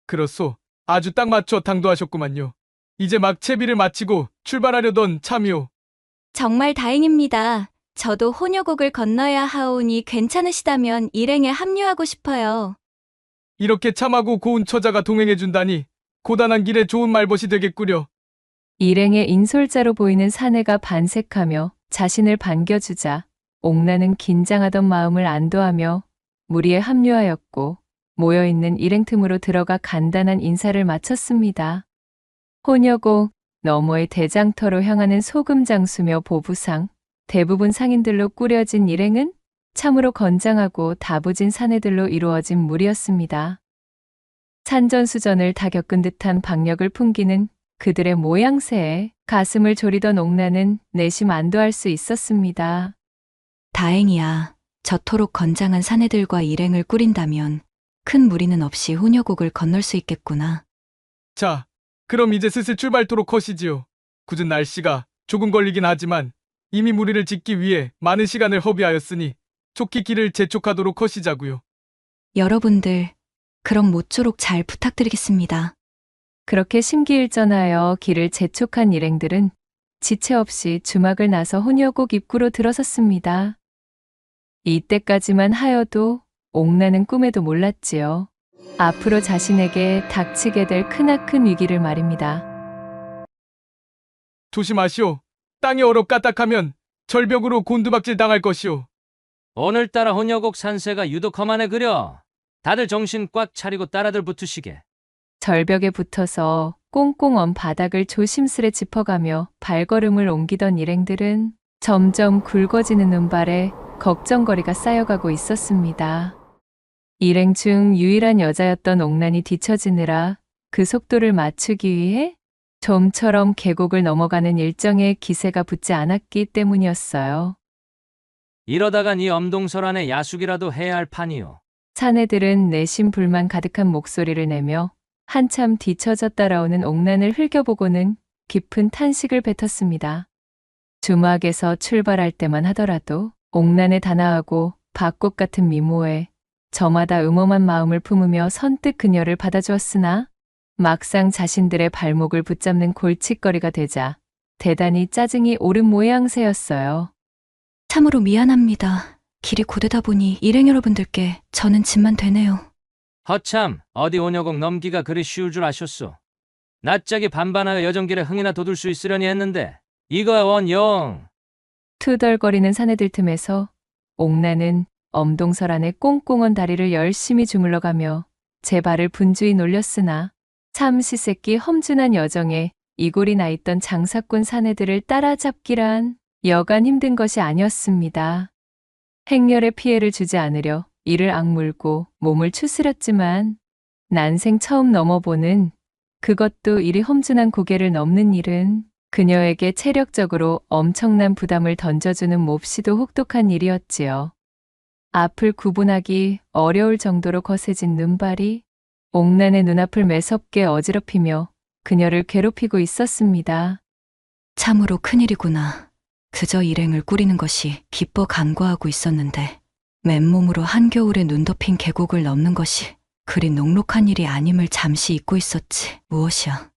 그렇소. 아주 딱 맞춰 당도하셨구만요. 이제 막 채비를 마치고 출발하려던 참이오. 정말 다행입니다. 저도 혼효곡을 건너야 하오니 괜찮으시다면 일행에 합류하고 싶어요. 이렇게 참하고 고운 처자가 동행해준다니 고단한 길에 좋은 말벗이 되겠구려. 일행의 인솔자로 보이는 사내가 반색하며 자신을 반겨주자 옥나는 긴장하던 마음을 안도하며 무리에 합류하였고 모여있는 일행 틈으로 들어가 간단한 인사를 마쳤습니다. 혼여곡 너머의 대장터로 향하는 소금장수며 보부상, 대부분 상인들로 꾸려진 일행은 참으로 건장하고 다부진 사내들로 이루어진 무리였습니다. 산전수전을 다 겪은 듯한 박력을 풍기는 그들의 모양새에 가슴을 졸이던 옥나는 내심 안도할 수 있었습니다. 다행이야. 저토록 건장한 사내들과 일행을 꾸린다면 큰 무리는 없이 혼효곡을 건널 수 있겠구나. 자, 그럼 이제 슬슬 출발토록 하시지요. 굳은 날씨가 조금 걸리긴 하지만 이미 무리를 짓기 위해 많은 시간을 허비하였으니 촉히 길을 재촉하도록 하시자고요. 여러분들, 그럼 모쪼록 잘 부탁드리겠습니다. 그렇게 심기일전하여 길을 재촉한 일행들은 지체 없이 주막을 나서 혼여곡 입구로 들어섰습니다. 이때까지만 하여도 옥나는 꿈에도 몰랐지요. 앞으로 자신에게 닥치게 될 크나큰 위기를 말입니다. 조심하시오. 땅이 얼어 까딱하면 절벽으로 곤두박질 당할 것이오. 오늘따라 혼여곡 산세가 유독 험하네 그려. 다들 정신 꽉 차리고 따라들 붙으시게. 절벽에 붙어서 꽁꽁 언 바닥을 조심스레 짚어가며 발걸음을 옮기던 일행들은 점점 굵어지는 눈발에 걱정거리가 쌓여가고 있었습니다. 일행 중 유일한 여자였던 옥난이 뒤처지느라 그 속도를 맞추기 위해 좀처럼 계곡을 넘어가는 일정의 기세가 붙지 않았기 때문이었어요. 이러다간 이 엄동설 안에 야숙이라도 해야 할 판이요. 사내들은 내심 불만 가득한 목소리를 내며 한참 뒤처져 따라오는 옥난을 흘겨보고는 깊은 탄식을 뱉었습니다. 주막에서 출발할 때만 하더라도 옥난의 단아하고 밭꽃 같은 미모에 저마다 음험한 마음을 품으며 선뜻 그녀를 받아주었으나 막상 자신들의 발목을 붙잡는 골칫거리가 되자 대단히 짜증이 오른 모양새였어요. 참으로 미안합니다. 길이 고되다 보니 일행 여러분들께 저는 짐만 되네요. 허참, 어디 혼여곡 넘기가 그리 쉬울 줄 아셨소. 낯짝이 반반하여 여정길에 흥이나 돋을 수 있으려니 했는데 이거야 원영. 투덜거리는 사내들 틈에서 옥나는 엄동설 안에 꽁꽁언 다리를 열심히 주물러가며 제 발을 분주히 놀렸으나 참시새끼 험준한 여정에 이골이 나 있던 장사꾼 사내들을 따라잡기란 여간 힘든 것이 아니었습니다. 행렬에 피해를 주지 않으려 이를 악물고 몸을 추스렸지만 난생 처음 넘어보는 그것도 이리 험준한 고개를 넘는 일은 그녀에게 체력적으로 엄청난 부담을 던져주는 몹시도 혹독한 일이었지요. 앞을 구분하기 어려울 정도로 거세진 눈발이 옥난의 눈앞을 매섭게 어지럽히며 그녀를 괴롭히고 있었습니다. 참으로 큰일이구나. 그저 일행을 꾸리는 것이 기뻐 간과하고 있었는데 맨몸으로 한겨울에 눈 덮인 계곡을 넘는 것이 그리 녹록한 일이 아님을 잠시 잊고 있었지. 무엇이야.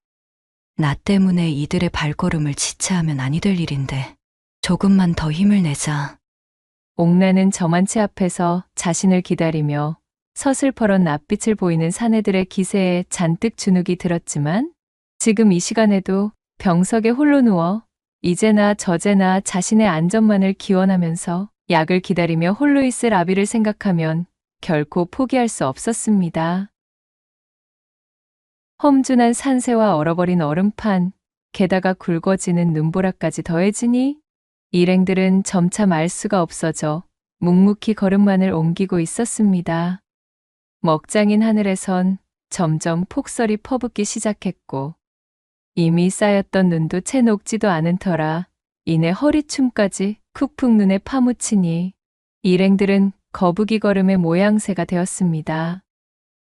나 때문에 이들의 발걸음을 지체하면 아니 될 일인데 조금만 더 힘을 내자. 옥나는 저만치 앞에서 자신을 기다리며 서슬퍼런 낯빛을 보이는 사내들의 기세에 잔뜩 주눅이 들었지만 지금 이 시간에도 병석에 홀로 누워 이제나 저제나 자신의 안전만을 기원하면서 약을 기다리며 홀로 있을 아비를 생각하면 결코 포기할 수 없었습니다. 험준한 산세와 얼어버린 얼음판, 게다가 굵어지는 눈보라까지 더해지니 일행들은 점차 말 수가 없어져 묵묵히 걸음만을 옮기고 있었습니다. 먹장인 하늘에선 점점 폭설이 퍼붓기 시작했고 이미 쌓였던 눈도 채 녹지도 않은 터라 이내 허리춤까지 쿡푹 눈에 파묻히니 일행들은 거북이 걸음의 모양새가 되었습니다.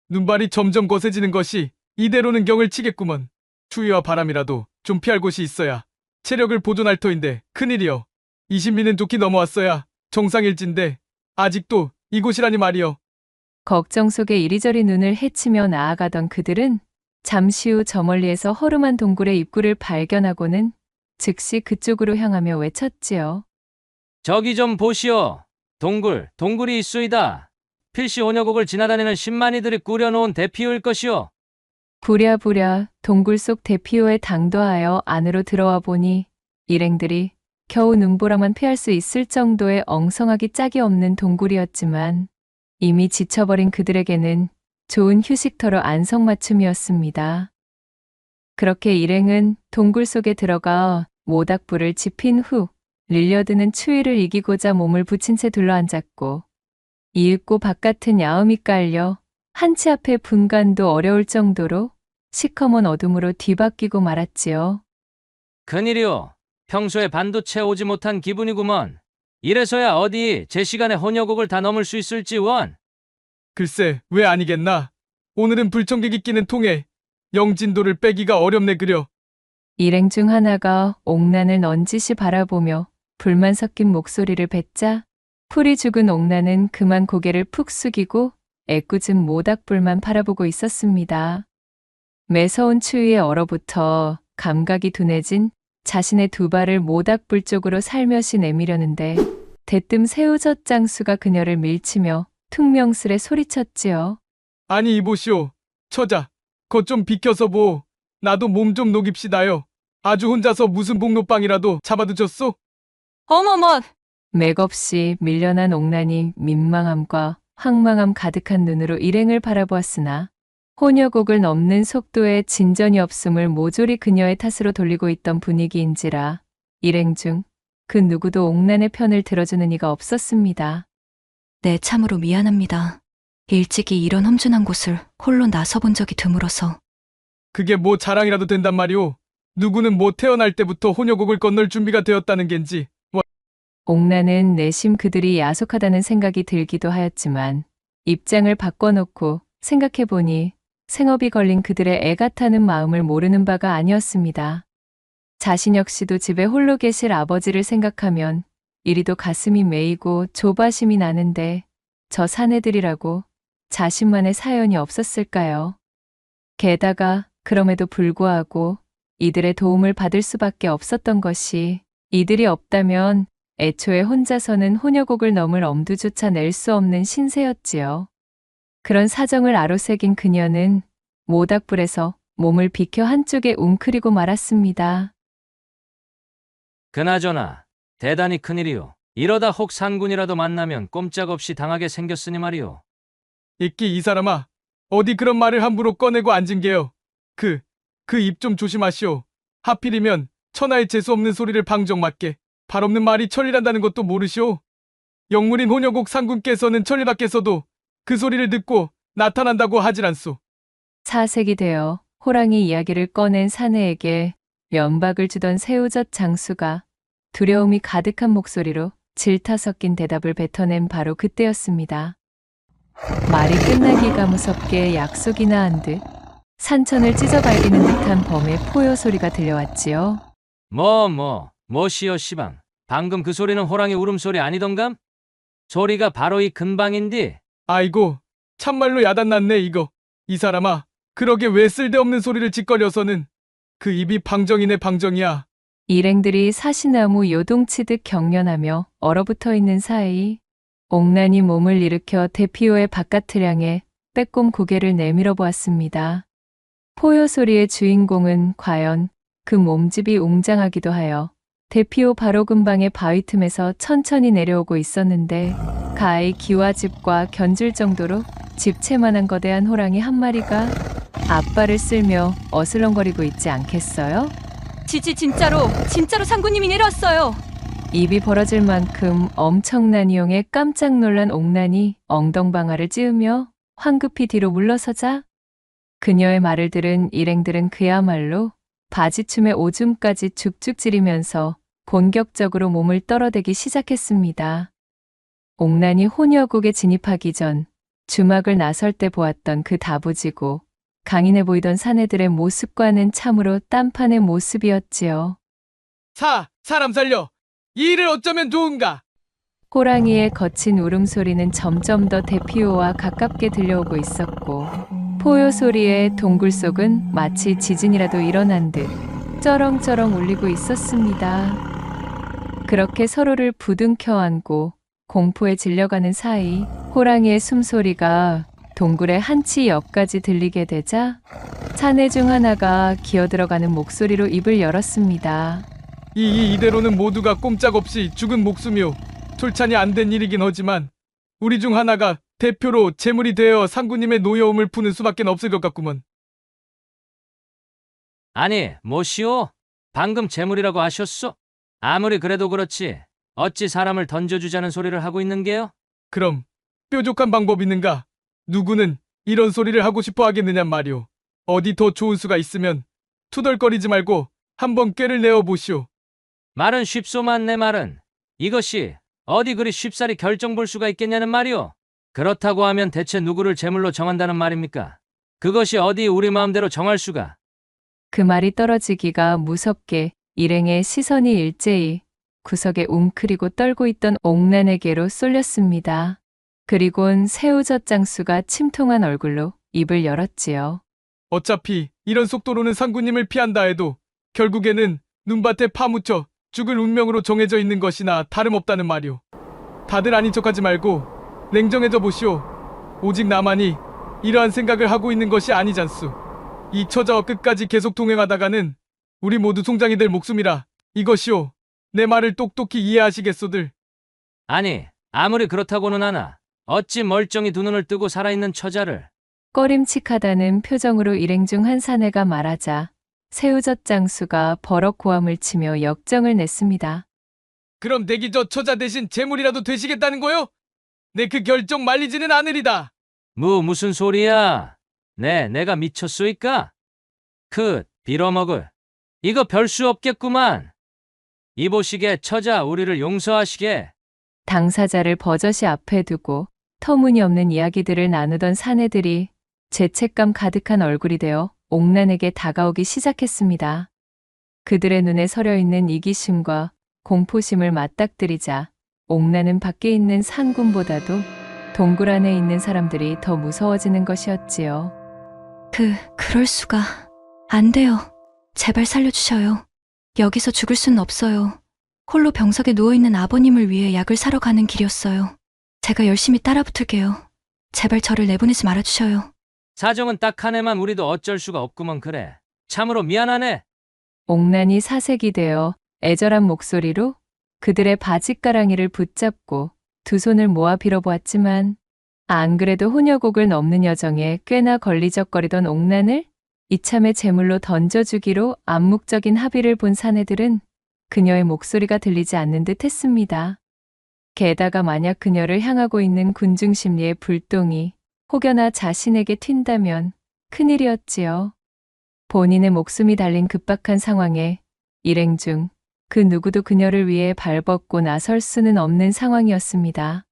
눈발이 점점 거세지는 것이 이대로는 경을 치겠구먼. 추위와 바람이라도 좀 피할 곳이 있어야 체력을 보존할 터인데 큰일이여. 20리는 좋게 넘어왔어야 정상일진데 아직도 이곳이라니 말이여. 걱정 속에 이리저리 눈을 헤치며 나아가던 그들은 잠시 후 저 멀리에서 허름한 동굴의 입구를 발견하고는 즉시 그쪽으로 향하며 외쳤지요. 저기 좀 보시오. 동굴이 있수이다. 필시 혼여곡을 지나다니는 10만이들이 꾸려놓은 대피호일 것이오. 부랴부랴 동굴 속 대피호에 당도하여 안으로 들어와 보니 일행들이 겨우 눈보라만 피할 수 있을 정도의 엉성하기 짝이 없는 동굴이었지만 이미 지쳐버린 그들에게는 좋은 휴식터로 안성맞춤이었습니다. 그렇게 일행은 동굴 속에 들어가 모닥불을 지핀 후 릴려드는 추위를 이기고자 몸을 붙인 채 둘러앉았고 이윽고 바깥은 야음이 깔려 한치 앞의 분간도 어려울 정도로 시커먼 어둠으로 뒤바뀌고 말았지요. 큰일이오. 평소에 반도체 오지 못한 기분이구먼. 이래서야 어디 제 시간에 혼여곡을 다 넘을 수 있을지 원. 글쎄, 왜 아니겠나? 오늘은 불청객이 끼는 통에 영진도를 빼기가 어렵네 그려. 일행 중 하나가 옥난을 넌지시 바라보며 불만 섞인 목소리를 뱉자 풀이 죽은 옥난은 그만 고개를 푹 숙이고 애꿎은 모닥불만 바라보고 있었습니다. 매서운 추위에 얼어붙어 감각이 둔해진 자신의 두 발을 모닥불 쪽으로 살며시 내미려는데 대뜸 새우젓 장수가 그녀를 밀치며 퉁명스레 소리쳤지요. 아니 이보시오. 처자, 거 좀 비켜서 보. 나도 몸 좀 녹입시다요. 아주 혼자서 무슨 복로빵이라도 잡아드셨소? 어머머! 맥없이 밀려난 옥난이 민망함과 황망함 가득한 눈으로 일행을 바라보았으나 혼여곡을 넘는 속도에 진전이 없음을 모조리 그녀의 탓으로 돌리고 있던 분위기인지라 일행 중 그 누구도 옥난의 편을 들어주는 이가 없었습니다. 네, 참으로 미안합니다. 일찍이 이런 험준한 곳을 홀로 나서본 적이 드물어서. 그게 뭐 자랑이라도 된단 말이오. 누구는 뭐 태어날 때부터 혼여곡을 건널 준비가 되었다는 겐지. 옥난은 내심 그들이 야속하다는 생각이 들기도 하였지만 입장을 바꿔놓고 생각해보니 생업이 걸린 그들의 애가 타는 마음을 모르는 바가 아니었습니다. 자신 역시도 집에 홀로 계실 아버지를 생각하면 이리도 가슴이 메이고 조바심이 나는데 저 사내들이라고 자신만의 사연이 없었을까요? 게다가 그럼에도 불구하고 이들의 도움을 받을 수밖에 없었던 것이 이들이 없다면 애초에 혼자서는 혼여곡을 넘을 엄두조차 낼 수 없는 신세였지요. 그런 사정을 아로새긴 그녀는 모닥불에서 몸을 비켜 한쪽에 웅크리고 말았습니다. 그나저나 대단히 큰일이오. 이러다 혹 산군이라도 만나면 꼼짝없이 당하게 생겼으니 말이오. 이끼 이 사람아. 어디 그런 말을 함부로 꺼내고 앉은 게요. 그 입 좀 조심하시오. 하필이면 천하의 재수 없는 소리를 방정맞게 발 없는 말이 천리란다는 것도 모르시오. 영물인 혼여곡 상군께서는 천리 밖에서도 그 소리를 듣고 나타난다고 하질 않소. 사색이 되어 호랑이 이야기를 꺼낸 사내에게 면박을 주던 새우젓 장수가 두려움이 가득한 목소리로 질타 섞인 대답을 뱉어낸 바로 그때였습니다. 말이 끝나기가 무섭게 약속이나 한 듯 산천을 찢어발기는 듯한 범의 포효 소리가 들려왔지요. 뭐시여 시방. 방금 그 소리는 호랑이 울음소리 아니던감? 소리가 바로 이 근방인디. 아이고, 참말로 야단났네 이거. 이 사람아, 그러게 왜 쓸데없는 소리를 짓거려서는. 그 입이 방정이네 방정이야. 일행들이 사시나무 요동치듯 경련하며 얼어붙어 있는 사이 옥난이 몸을 일으켜 대피호의 바깥을 향해 빼꼼 고개를 내밀어 보았습니다. 포효 소리의 주인공은 과연 그 몸집이 웅장하기도 하여 대피호 바로 근방의 바위 틈에서 천천히 내려오고 있었는데 가히 기와집과 견줄 정도로 집채만한 거대한 호랑이 한 마리가 앞발을 쓸며 어슬렁거리고 있지 않겠어요? 진짜로 상구님이 내려왔어요. 입이 벌어질 만큼 엄청난 이용에 깜짝 놀란 옥난이 엉덩방아를 찌으며 황급히 뒤로 물러서자 그녀의 말을 들은 일행들은 그야말로 바지춤의 오줌까지 죽죽 찌르면서 본격적으로 몸을 떨어대기 시작했습니다. 옥난이 혼여곡에 진입하기 전 주막을 나설 때 보았던 그 다부지고 강인해 보이던 사내들의 모습과는 참으로 딴판의 모습이었지요. 사람 살려. 이 일을 어쩌면 좋은가? 호랑이의 거친 울음소리는 점점 더 대피호와 가깝게 들려오고 있었고 포효 소리에 동굴 속은 마치 지진이라도 일어난 듯 쩌렁쩌렁 울리고 있었습니다. 그렇게 서로를 부둥켜 안고 공포에 질려가는 사이 호랑이의 숨소리가 동굴의 한치 옆까지 들리게 되자 사내 중 하나가 기어들어가는 목소리로 입을 열었습니다. 이대로는 모두가 꼼짝없이 죽은 목숨이요. 솔찬이 안 된 일이긴 하지만 우리 중 하나가 대표로 제물이 되어 상구님의 노여움을 푸는 수밖에 없을 것 같구먼. 아니, 뭐시오? 방금 재물이라고 하셨소? 아무리 그래도 그렇지. 어찌 사람을 던져주자는 소리를 하고 있는 게요? 그럼 뾰족한 방법 있는가? 누구는 이런 소리를 하고 싶어 하겠느냐 말이오. 어디 더 좋은 수가 있으면 투덜거리지 말고 한번 꾀를 내어 보시오. 말은 쉽소만 내 말은. 이것이 어디 그리 쉽사리 결정 볼 수가 있겠냐는 말이오. 그렇다고 하면 대체 누구를 제물로 정한다는 말입니까? 그것이 어디 우리 마음대로 정할 수가. 그 말이 떨어지기가 무섭게 일행의 시선이 일제히 구석에 웅크리고 떨고 있던 옥란에게로 쏠렸습니다. 그리곤 새우젓 장수가 침통한 얼굴로 입을 열었지요. 어차피 이런 속도로는 상구님을 피한다 해도 결국에는 눈밭에 파묻혀 죽을 운명으로 정해져 있는 것이나 다름없다는 말이오. 다들 아닌 척하지 말고 냉정해져 보시오. 오직 나만이 이러한 생각을 하고 있는 것이 아니잖수. 이 처자와 끝까지 계속 동행하다가는 우리 모두 송장이 될 목숨이라 이것이오. 내 말을 똑똑히 이해하시겠소들. 아니, 아무리 그렇다고는 하나. 어찌 멀쩡히 두 눈을 뜨고 살아있는 처자를. 꺼림칙하다는 표정으로 일행 중 한 사내가 말하자 새우젓 장수가 버럭 고함을 치며 역정을 냈습니다. 그럼 내기 저 처자 대신 제물이라도 되시겠다는 거요? 내 그 결정 말리지는 않으리다. 무슨 소리야? 내가 미쳤소이까? 빌어먹을. 이거 별 수 없겠구만. 이보시게 처자 우리를 용서하시게. 당사자를 버젓이 앞에 두고 터무니없는 이야기들을 나누던 사내들이 죄책감 가득한 얼굴이 되어 옥란에게 다가오기 시작했습니다. 그들의 눈에 서려 있는 이기심과 공포심을 맞닥뜨리자 옥란은 밖에 있는 상군보다도 동굴 안에 있는 사람들이 더 무서워지는 것이었지요. 그럴 수가. 안 돼요. 제발 살려주셔요. 여기서 죽을 수는 없어요. 홀로 병석에 누워있는 아버님을 위해 약을 사러 가는 길이었어요. 제가 열심히 따라붙을게요. 제발 저를 내보내지 말아주셔요. 사정은 딱 하네만 우리도 어쩔 수가 없구먼 그래. 참으로 미안하네. 옥란이 사색이 되어 애절한 목소리로 그들의 바짓가랑이를 붙잡고 두 손을 모아 빌어보았지만 안 그래도 혼여곡을 넘는 여정에 꽤나 걸리적거리던 옥란을 이참에 제물로 던져주기로 암묵적인 합의를 본 사내들은 그녀의 목소리가 들리지 않는 듯 했습니다. 게다가 만약 그녀를 향하고 있는 군중 심리의 불똥이 혹여나 자신에게 튄다면 큰일이었지요. 본인의 목숨이 달린 급박한 상황에 일행 중 그 누구도 그녀를 위해 발벗고 나설 수는 없는 상황이었습니다.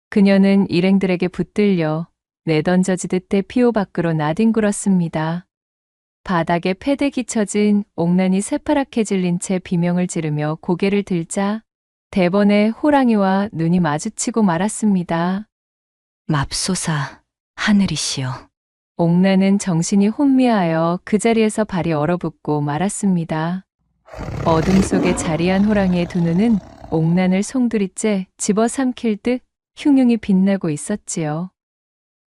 그녀는 일행들에게 붙들려 내던져지듯 대피호 밖으로 나뒹굴었습니다. 바닥에 패대기 쳐진 옥란이 새파랗게 질린 채 비명을 지르며 고개를 들자 대번에 호랑이와 눈이 마주치고 말았습니다. 맙소사, 하늘이시여. 옥란은 정신이 혼미하여 그 자리에서 발이 얼어붙고 말았습니다. 어둠 속에 자리한 호랑이의 두 눈은 옥란을 송두리째 집어삼킬 듯 흉흉이 빛나고 있었지요.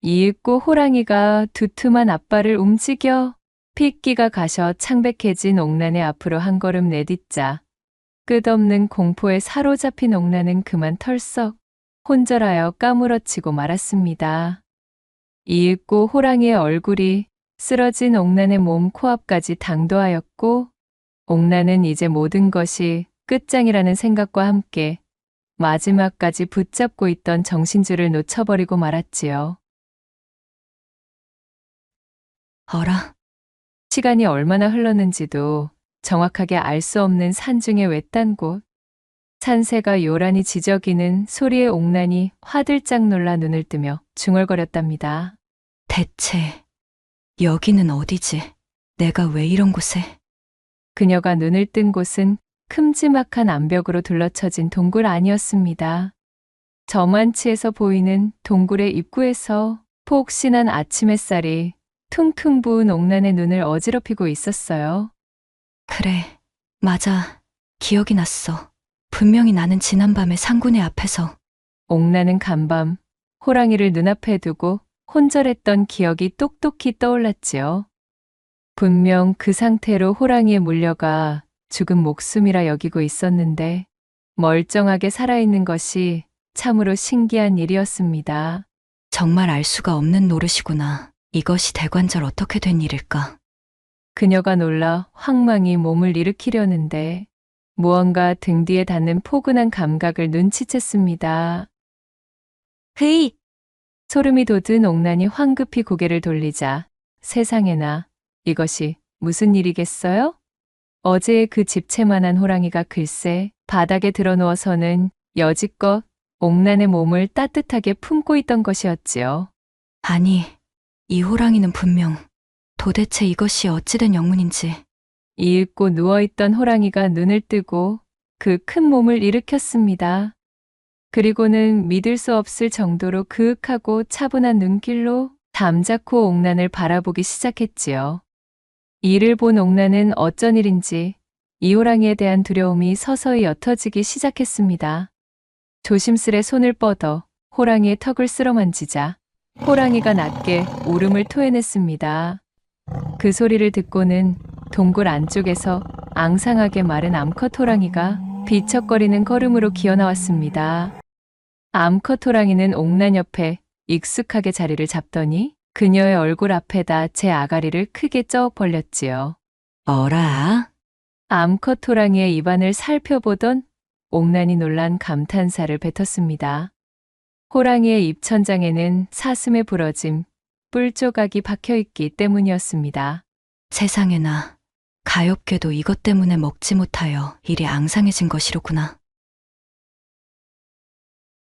이윽고 호랑이가 두툼한 앞발을 움직여 핏기가 가셔 창백해진 옥란의 앞으로 한 걸음 내딛자 끝없는 공포에 사로잡힌 옥란은 그만 털썩 혼절하여 까무러치고 말았습니다. 이윽고 호랑이의 얼굴이 쓰러진 옥란의 몸 코앞까지 당도하였고 옥란은 이제 모든 것이 끝장이라는 생각과 함께 마지막까지 붙잡고 있던 정신줄을 놓쳐버리고 말았지요. 어라, 시간이 얼마나 흘렀는지도 정확하게 알 수 없는 산중의 외딴 곳. 산새가 요란히 지저귀는 소리에 옥란이 화들짝 놀라 눈을 뜨며 중얼거렸답니다. 대체 여기는 어디지? 내가 왜 이런 곳에? 그녀가 눈을 뜬 곳은 큼지막한 암벽으로 둘러쳐진 동굴 안이었습니다. 저만치에서 보이는 동굴의 입구에서 폭신한 아침 햇살이 퉁퉁 부은 옥란의 눈을 어지럽히고 있었어요. 그래, 맞아. 기억이 났어. 분명히 나는 지난밤에 상군의 앞에서 옥나는 간밤 호랑이를 눈앞에 두고 혼절했던 기억이 똑똑히 떠올랐지요. 분명 그 상태로 호랑이에 물려가 죽은 목숨이라 여기고 있었는데 멀쩡하게 살아있는 것이 참으로 신기한 일이었습니다. 정말 알 수가 없는 노릇이구나. 이것이 대관절 어떻게 된 일일까? 그녀가 놀라 황망히 몸을 일으키려는데 무언가 등 뒤에 닿는 포근한 감각을 눈치챘습니다. 흐이! 소름이 돋은 옥난이 황급히 고개를 돌리자 세상에나 이것이 무슨 일이겠어요? 어제의 그 집채만한 호랑이가 글쎄 바닥에 드러누워서는 여지껏 옥난의 몸을 따뜻하게 품고 있던 것이었지요. 아니, 이 호랑이는 분명 도대체 이것이 어찌된 영문인지. 이윽고 누워있던 호랑이가 눈을 뜨고 그 큰 몸을 일으켰습니다. 그리고는 믿을 수 없을 정도로 그윽하고 차분한 눈길로 잠자코 옥난을 바라보기 시작했지요. 이를 본 옥난은 어쩐 일인지 이 호랑이에 대한 두려움이 서서히 옅어지기 시작했습니다. 조심스레 손을 뻗어 호랑이의 턱을 쓸어만지자 호랑이가 낮게 울음을 토해냈습니다. 그 소리를 듣고는 동굴 안쪽에서 앙상하게 마른 암컷 호랑이가 비척거리는 걸음으로 기어나왔습니다. 암컷 호랑이는 옥난 옆에 익숙하게 자리를 잡더니 그녀의 얼굴 앞에다 제 아가리를 크게 쩍 벌렸지요. 어라? 암컷 호랑이의 입안을 살펴보던 옥난이 놀란 감탄사를 뱉었습니다. 호랑이의 입천장에는 사슴에 부러짐 뿔 조각이 박혀있기 때문이었습니다. 세상에나, 가엾게도 이것 때문에 먹지 못하여 일이 앙상해진 것이로구나.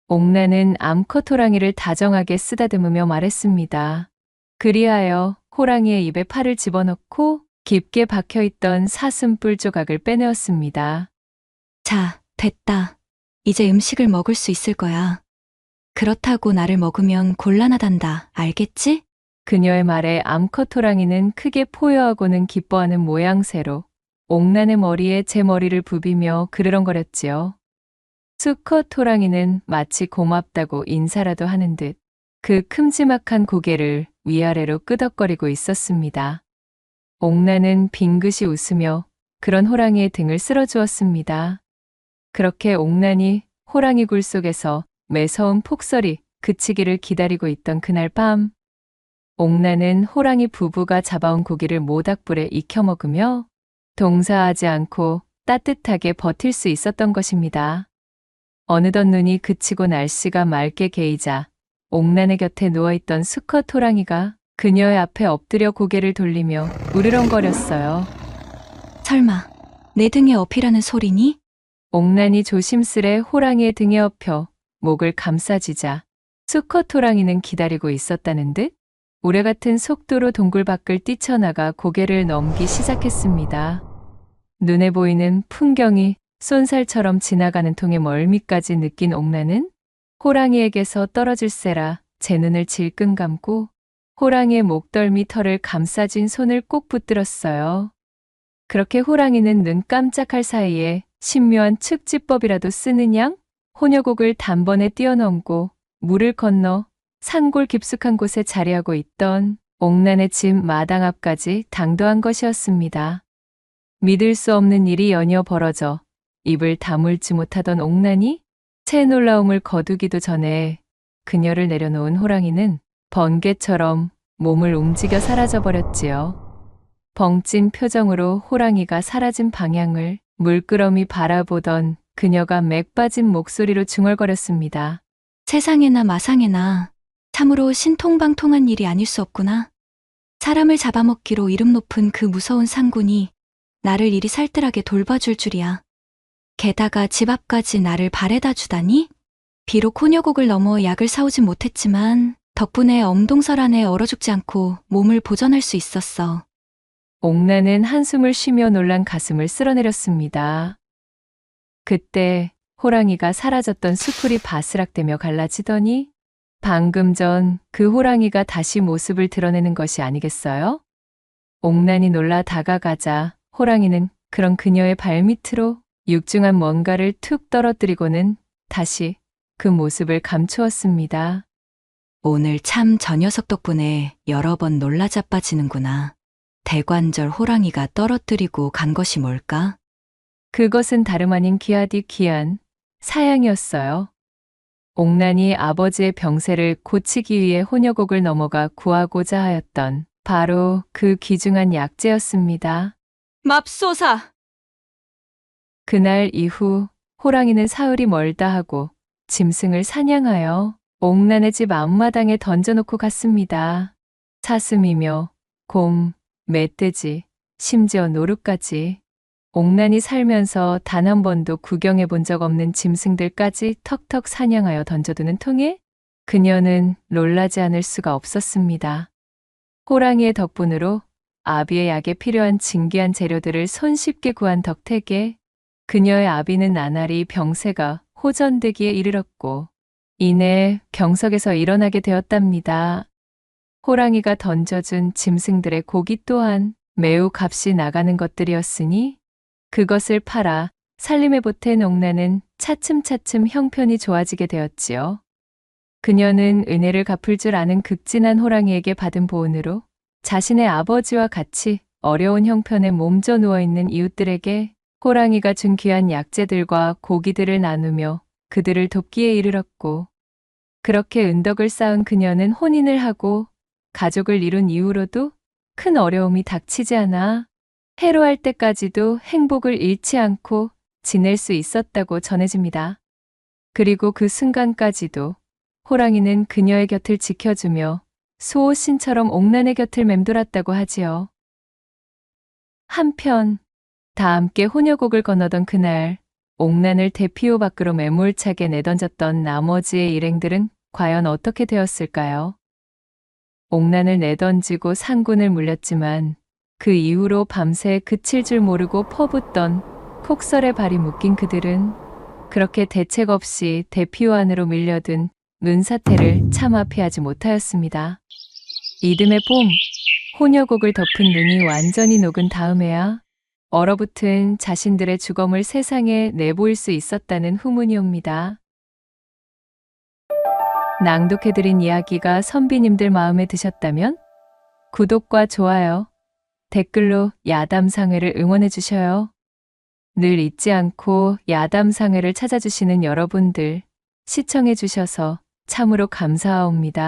옥난은 암컷 호랑이를 다정하게 쓰다듬으며 말했습니다. 그리하여 호랑이의 입에 팔을 집어넣고 깊게 박혀있던 사슴뿔 조각을 빼내었습니다. 자, 됐다. 이제 음식을 먹을 수 있을 거야. 그렇다고 나를 먹으면 곤란하단다. 알겠지? 그녀의 말에 암컷 호랑이는 크게 포효하고는 기뻐하는 모양새로 옥난의 머리에 제 머리를 부비며 그르렁거렸지요. 수컷 호랑이는 마치 고맙다고 인사라도 하는 듯 그 큼지막한 고개를 위아래로 끄덕거리고 있었습니다. 옥난은 빙긋이 웃으며 그런 호랑이의 등을 쓸어주었습니다. 그렇게 옥난이 호랑이 굴 속에서 매서운 폭설이 그치기를 기다리고 있던 그날 밤, 옥난은 호랑이 부부가 잡아온 고기를 모닥불에 익혀 먹으며 동사하지 않고 따뜻하게 버틸 수 있었던 것입니다. 어느덧 눈이 그치고 날씨가 맑게 개이자 옥난의 곁에 누워있던 수컷 호랑이가 그녀의 앞에 엎드려 고개를 돌리며 으르렁거렸어요. 설마, 내 등에 업히라는 소리니? 옥난이 조심스레 호랑이의 등에 엎혀 목을 감싸쥐자 수컷 호랑이는 기다리고 있었다는 듯 우레 같은 속도로 동굴 밖을 뛰쳐나가 고개를 넘기 시작했습니다. 눈에 보이는 풍경이 쏜살처럼 지나가는 통의 멀미까지 느낀 옥난은 호랑이에게서 떨어질세라 제 눈을 질끈 감고 호랑이의 목덜미 털을 감싸진 손을 꼭 붙들었어요. 그렇게 호랑이는 눈 깜짝할 사이에 신묘한 측지법이라도 쓰는 양 혼혈곡을 단번에 뛰어넘고 물을 건너 산골 깊숙한 곳에 자리하고 있던 옥난의 집 마당 앞까지 당도한 것이었습니다. 믿을 수 없는 일이 연이어 벌어져 입을 다물지 못하던 옥난이 채 놀라움을 거두기도 전에 그녀를 내려놓은 호랑이는 번개처럼 몸을 움직여 사라져버렸지요. 벙찐 표정으로 호랑이가 사라진 방향을 물끄러미 바라보던 그녀가 맥 빠진 목소리로 중얼거렸습니다. 세상에나 마상에나 참으로 신통방통한 일이 아닐 수 없구나. 사람을 잡아먹기로 이름 높은 그 무서운 상군이 나를 이리 살뜰하게 돌봐줄 줄이야. 게다가 집 앞까지 나를 바래다 주다니? 비록 혼혈곡을 넘어 약을 사오진 못했지만 덕분에 엄동설 안에 얼어 죽지 않고 몸을 보전할 수 있었어. 옥난은 한숨을 쉬며 놀란 가슴을 쓸어내렸습니다. 그때 호랑이가 사라졌던 수풀이 바스락대며 갈라지더니 방금 전 그 호랑이가 다시 모습을 드러내는 것이 아니겠어요? 옥난이 놀라 다가가자 호랑이는 그런 그녀의 발밑으로 육중한 뭔가를 툭 떨어뜨리고는 다시 그 모습을 감추었습니다. 오늘 참 저 녀석 덕분에 여러 번 놀라 자빠지는구나. 대관절 호랑이가 떨어뜨리고 간 것이 뭘까? 그것은 다름 아닌 귀하디 귀한 사양이었어요. 옥난이 아버지의 병세를 고치기 위해 혼여곡을 넘어가 구하고자 하였던 바로 그 귀중한 약재였습니다. 맙소사! 그날 이후 호랑이는 사흘이 멀다 하고 짐승을 사냥하여 옥난의 집 앞마당에 던져놓고 갔습니다. 사슴이며 곰, 멧돼지, 심지어 노루까지 옥난이 살면서 단 한 번도 구경해 본 적 없는 짐승들까지 턱턱 사냥하여 던져두는 통에 그녀는 놀라지 않을 수가 없었습니다. 호랑이의 덕분으로 아비의 약에 필요한 진귀한 재료들을 손쉽게 구한 덕택에 그녀의 아비는 나날이 병세가 호전되기에 이르렀고 이내 병석에서 일어나게 되었답니다. 호랑이가 던져준 짐승들의 고기 또한 매우 값이 나가는 것들이었으니 그것을 팔아 살림에 보탠 옥난은 차츰차츰 형편이 좋아지게 되었지요. 그녀는 은혜를 갚을 줄 아는 극진한 호랑이에게 받은 보은으로 자신의 아버지와 같이 어려운 형편에 몸져 누워있는 이웃들에게 호랑이가 준 귀한 약재들과 고기들을 나누며 그들을 돕기에 이르렀고 그렇게 은덕을 쌓은 그녀는 혼인을 하고 가족을 이룬 이후로도 큰 어려움이 닥치지 않아 해로할 때까지도 행복을 잃지 않고 지낼 수 있었다고 전해집니다. 그리고 그 순간까지도 호랑이는 그녀의 곁을 지켜주며 수호신처럼 옥난의 곁을 맴돌았다고 하지요. 한편 다 함께 혼여곡을 건너던 그날 옥난을 대피호 밖으로 매몰차게 내던졌던 나머지의 일행들은 과연 어떻게 되었을까요? 옥난을 내던지고 상군을 물렸지만 그 이후로 밤새 그칠 줄 모르고 퍼붓던 폭설에 발이 묶인 그들은 그렇게 대책 없이 대피호 안으로 밀려든 눈사태를 차마 피하지 못하였습니다. 이듬해 봄, 혼여곡을 덮은 눈이 완전히 녹은 다음에야 얼어붙은 자신들의 주검을 세상에 내보일 수 있었다는 후문이 옵니다. 낭독해드린 이야기가 선비님들 마음에 드셨다면 구독과 좋아요, 댓글로 야담상회를 응원해 주셔요. 늘 잊지 않고 야담상회를 찾아주시는 여러분들 시청해 주셔서 참으로 감사하옵니다.